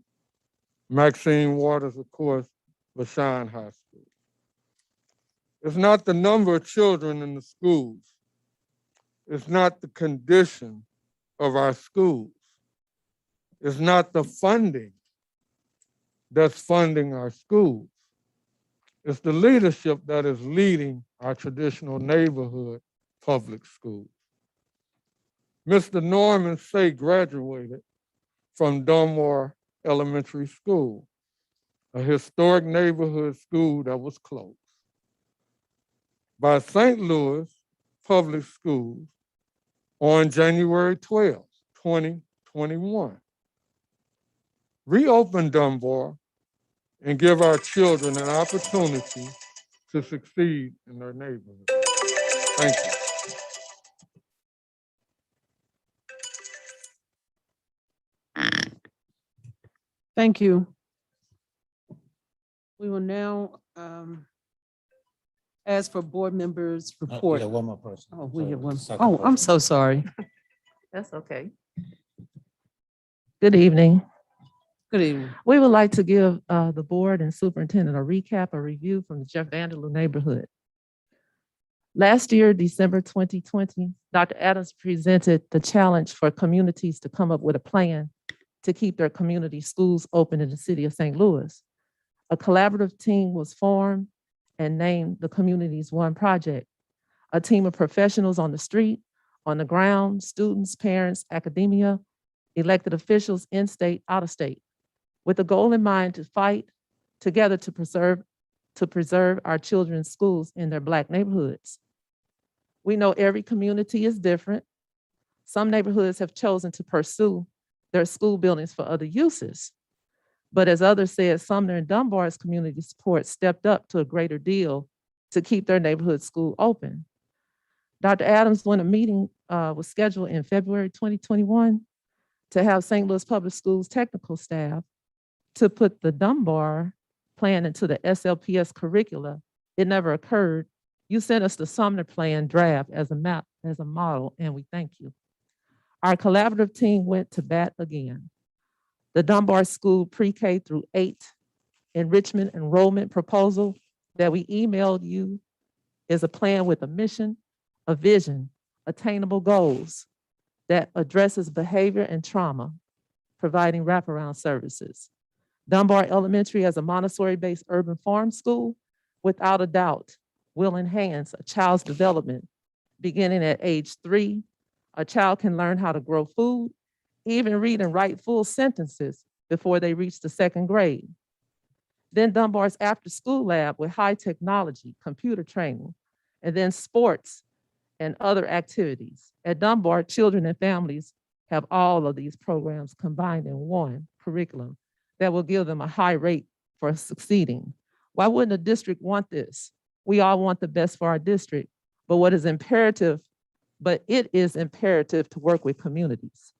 Maxine Waters, of course, Vashon High School. It's not the number of children in the schools. It's not the condition of our schools. It's not the funding that's funding our schools. It's the leadership that is leading our traditional neighborhood public schools. Mr. Norman Say graduated from Dunmore Elementary School, a historic neighborhood school that was closed by St. Louis Public Schools on January 12, 2021. Reopen Dunbar and give our children an opportunity to succeed in their neighborhood. Thank you. Thank you. We will now ask for board members' report. Yeah, one more person. Oh, we So have one. second Oh, I'm person. so sorry. That's okay. Good evening. Good evening. We would like to give the board and superintendent a recap, a review from the Jeff Vanderloo neighborhood. Last year, December 2020, Dr. Adams presented the challenge for communities to come up with a plan to keep their community schools open in the city of St. Louis. A collaborative team was formed and named the Communities One Project. A team of professionals on the street, on the ground, students, parents, academia, elected officials, in-state, out-of-state, with the goal in mind to fight together to preserve our children's schools in their Black neighborhoods. We know every community is different. Some neighborhoods have chosen to pursue their school buildings for other uses. But as others said, Sumner and Dunbar's community support stepped up to a greater deal to keep their neighborhood school open. Dr. Adams, when a meeting was scheduled in February 2021 to have St. Louis Public Schools technical staff to put the Dunbar plan into the SLPS curricula, it never occurred. You sent us the Sumner plan draft as a map, as a model, and we thank you. Our collaborative team went to bat again. The Dunbar School pre-K through 8 enrichment enrollment proposal that we emailed you is a plan with a mission, a vision, attainable goals that addresses behavior and trauma, providing wraparound services. Dunbar Elementary as a Montessori-based urban farm school, without a doubt, will enhance a child's development. Beginning at age 3, a child can learn how to grow food, even read and write full sentences before they reach the 2nd grade. Then Dunbar's after-school lab with high technology, computer training, and then sports and other activities. At Dunbar, children and families have all of these programs combined in one curriculum that will give them a high rate for succeeding. Why wouldn't a district want this? We all want the best for our district, but it is imperative to work with communities.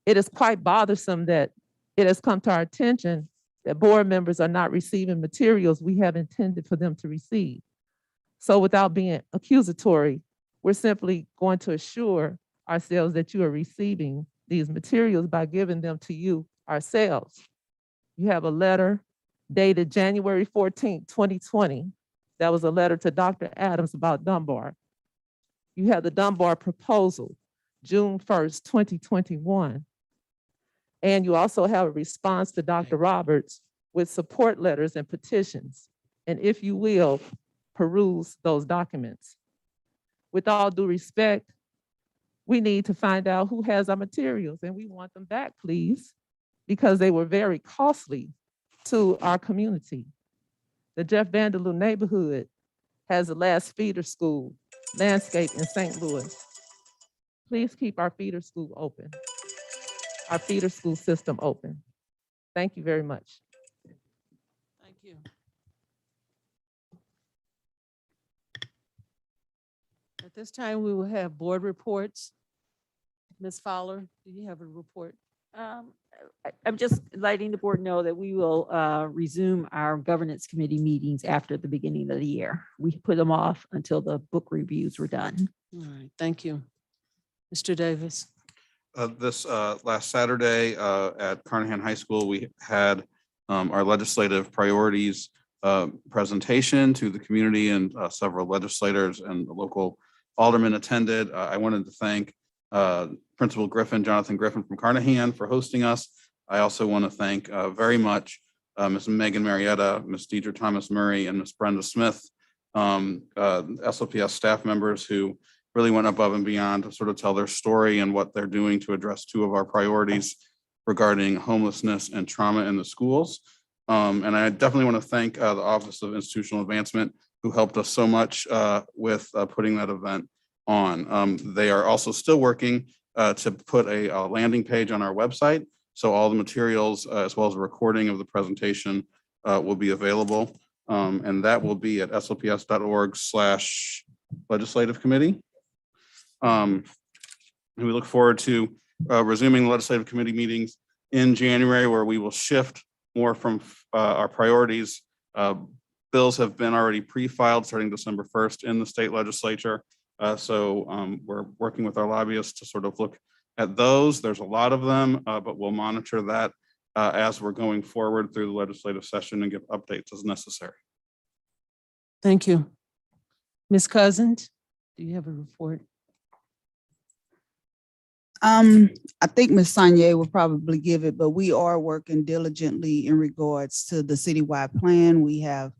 It is quite bothersome that it has come to our attention that board members are not receiving materials we have intended for them to receive. So without being accusatory, we're simply going to assure ourselves that you are receiving these materials by giving them to you ourselves. You have a letter dated January 14th, 2020. That was a letter to Dr. Adams about Dunbar. You have the Dunbar proposal, June 1st, 2021. And you also have a response to Dr. Roberts with support letters and petitions. And if you will, peruse those documents. With all due respect, we need to find out who has our materials, and we want them back, please, because they were very costly to our community. The Jeff Vanderloo neighborhood has the last feeder school landscape in St. Louis. Please keep our feeder school open, our feeder school system open. Thank you very much. Thank you. At this time, we will have board reports. Ms. Fowler, do you have a report? I'm just letting the board know that we will resume our governance committee meetings after the beginning of the year. We put them off until the book reviews were done. All right, thank you. Mr. Davis. This last Saturday at Carnahan High School, we had our legislative priorities presentation to the community, and several legislators and the local aldermen attended. I wanted to thank Principal Griffin, Jonathan Griffin from Carnahan, for hosting us. I also want to thank very much Ms. Megan Marietta, Ms. Deidre Thomas Murray, and Ms. Brenda Smith, SLPS staff members who really went above and beyond to sort of tell their story and what they're doing to address two of our priorities regarding homelessness and trauma in the schools. And I definitely want to thank the Office of Institutional Advancement, who helped us so much with putting that event on. They are also still working to put a landing page on our website, so all the materials as well as a recording of the presentation will be available. And that will be at slps.org/legislative committee. And we look forward to resuming the legislative committee meetings in January, where we will shift more from our priorities. Bills have been already pre-filed starting December 1st in the state legislature. So we're working with our lobbyists to sort of look at those. There's a lot of them, but we'll monitor that as we're going forward through the legislative session and give updates as necessary. Thank you. Ms. Cousins, do you have a report? I think Ms. Sanye will probably give it, but we are working diligently in regards to the citywide plan. We have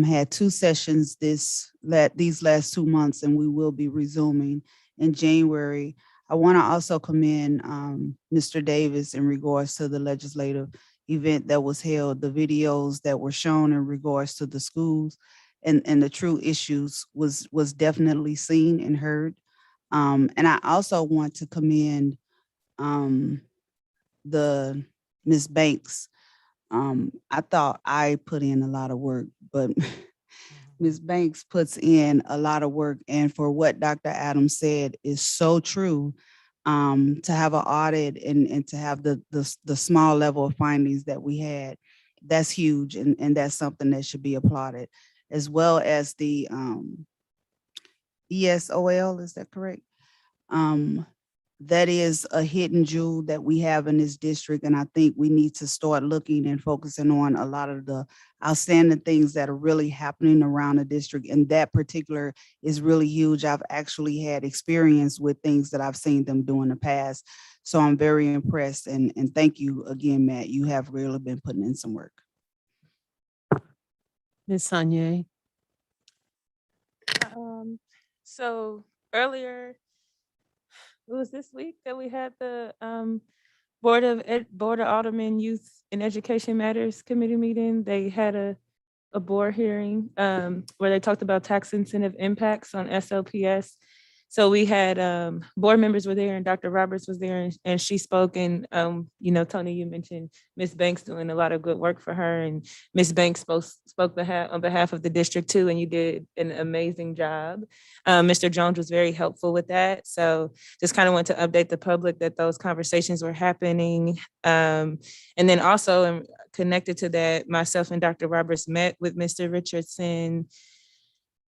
had 2 sessions these last 2 months, and we will be resuming in January. I want to also commend Mr. Davis in regards to the legislative event that was held, the videos that were shown in regards to the schools and the true issues was definitely seen and heard. And I also want to commend the Ms. Banks. I thought I put in a lot of work, but Ms. Banks puts in a lot of work. And for what Dr. Adams said is so true, to have an audit and to have the small level of findings that we had, that's huge. And that's something that should be applauded, as well as the ESOL, is that correct? that is a hidden jewel that we have in this district. And I think we need to start looking and focusing on a lot of the outstanding things that are really happening around the district. And that particular is really huge. I've actually had experience with things that I've seen them do in the past. So I'm very impressed, and thank you again, Matt. You have really been putting in some work. Ms. Sanye. So earlier, it was this week that we had the Board of Aldermen Youth and Education Matters Committee meeting. They had a board hearing where they talked about tax incentive impacts on SLPS. So we had board members were there, and Dr. Roberts was there, and she spoke. And you know, Tony, you mentioned Ms. Banks doing a lot of good work for her, and Ms. Banks spoke on behalf of the district too, and you did an amazing job. Mr. Jones was very helpful with that. So just kind of want to update the public that those conversations were happening. And then also connected to that, myself and Dr. Roberts met with Mr. Richardson.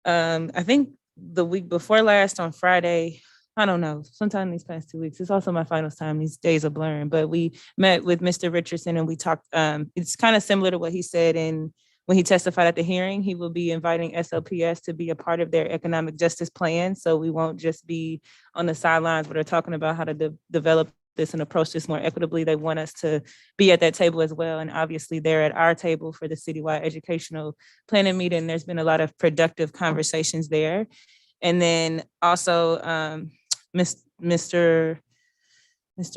I think the week before last on Friday, I don't know, sometime these past 2 weeks. It's also my finals time. These days are blurring, but we met with Mr. Richardson and we talked, it's kind of similar to what he said when he testified at the hearing. He will be inviting SLPS to be a part of their economic justice plan. So we won't just be on the sidelines, but are talking about how to develop this and approach this more equitably. They want us to be at that table as well. And obviously they're at our table for the citywide educational planning meeting. There's been a lot of productive conversations there. And then also Mr.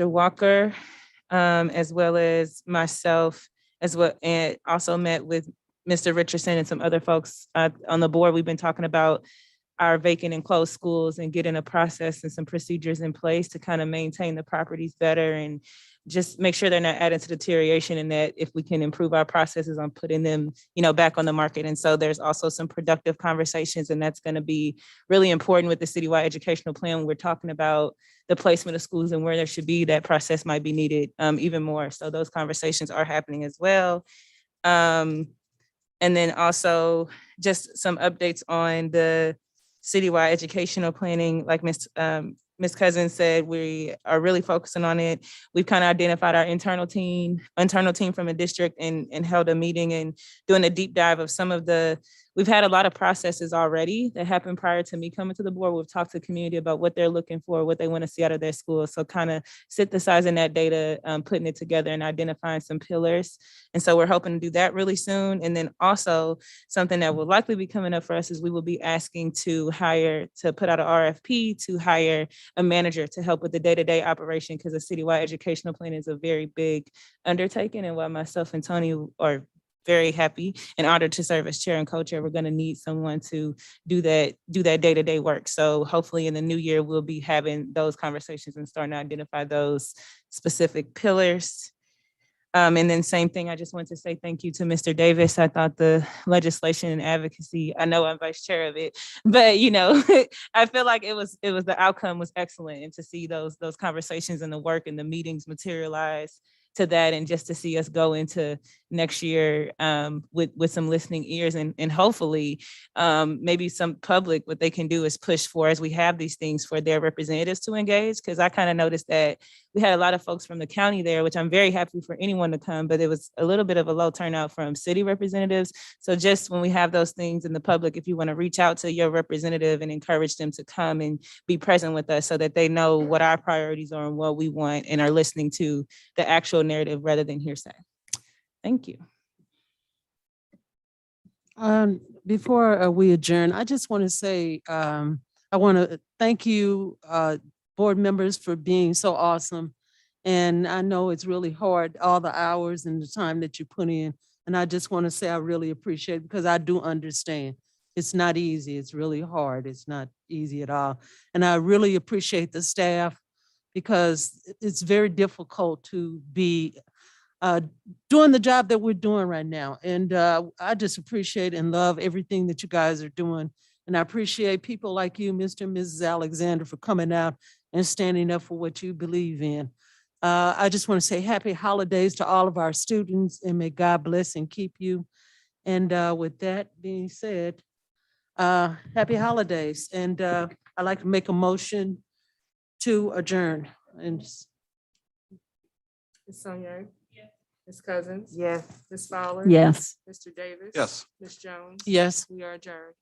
Walker, as well as myself, as well, and also met with Mr. Richardson and some other folks on the board. We've been talking about our vacant and closed schools and getting a process and some procedures in place to kind of maintain the properties better and just make sure they're not adding to deterioration, and that if we can improve our processes on putting them, you know, back on the market. And so there's also some productive conversations, and that's going to be really important with the citywide educational plan. When we're talking about the placement of schools and where there should be, that process might be needed even more. So those conversations are happening as well. And then also just some updates on the citywide educational planning. Like Ms. Cousins said, we are really focusing on it. We've kind of identified our internal team from a district and held a meeting and doing a deep dive of some of we've had a lot of processes already that happened prior to me coming to the board. We've talked to the community about what they're looking for, what they want to see out of their schools. So kind of synthesizing that data, putting it together and identifying some pillars. And so we're hoping to do that really soon. And then also something that will likely be coming up for us is we will be asking to put out an RFP to hire a manager to help with the day-to-day operation, because a citywide educational plan is a very big undertaking. And while myself and Tony are very happy and honored to serve as chair and co-chair, we're going to need someone to do that day-to-day work. So hopefully in the new year, we'll be having those conversations and starting to identify those specific pillars. And then same thing, I just want to say thank you to Mr. Davis. I thought the legislation and advocacy, I know I'm vice chair of it, but you know, I feel like the outcome was excellent, and to see those conversations and the work and the meetings materialize to that, and just to see us go into next year with some listening ears, and hopefully maybe some public, what they can do is push for, as we have these things, for their representatives to engage. Because I kind of noticed that we had a lot of folks from the county there, which I'm very happy for anyone to come, but it was a little bit of a low turnout from city representatives. So just when we have those things in the public, if you want to reach out to your representative and encourage them to come and be present with us so that they know what our priorities are and what we want, and are listening to the actual narrative rather than hearsay. Thank you. Before we adjourn, I just want to say, I want to thank you, board members, for being so awesome. And I know it's really hard, all the hours and the time that you put in. And I just want to say I really appreciate it, because I do understand. It's not easy. It's really hard. It's not easy at all. And I really appreciate the staff, because it's very difficult to be doing the job that we're doing right now. And I just appreciate and love everything that you guys are doing. And I appreciate people like you, Mr. and Mrs. Alexander, for coming out and standing up for what you believe in. I just want to say happy holidays to all of our students, and may God bless and keep you. And with that being said, happy holidays. And I'd like to make a motion to adjourn. And Ms. Sonier? Ms. Cousins? Yes. Ms. Fowler? Yes. Mr. Davis? Yes. Ms. Jones? yes. We are adjourned.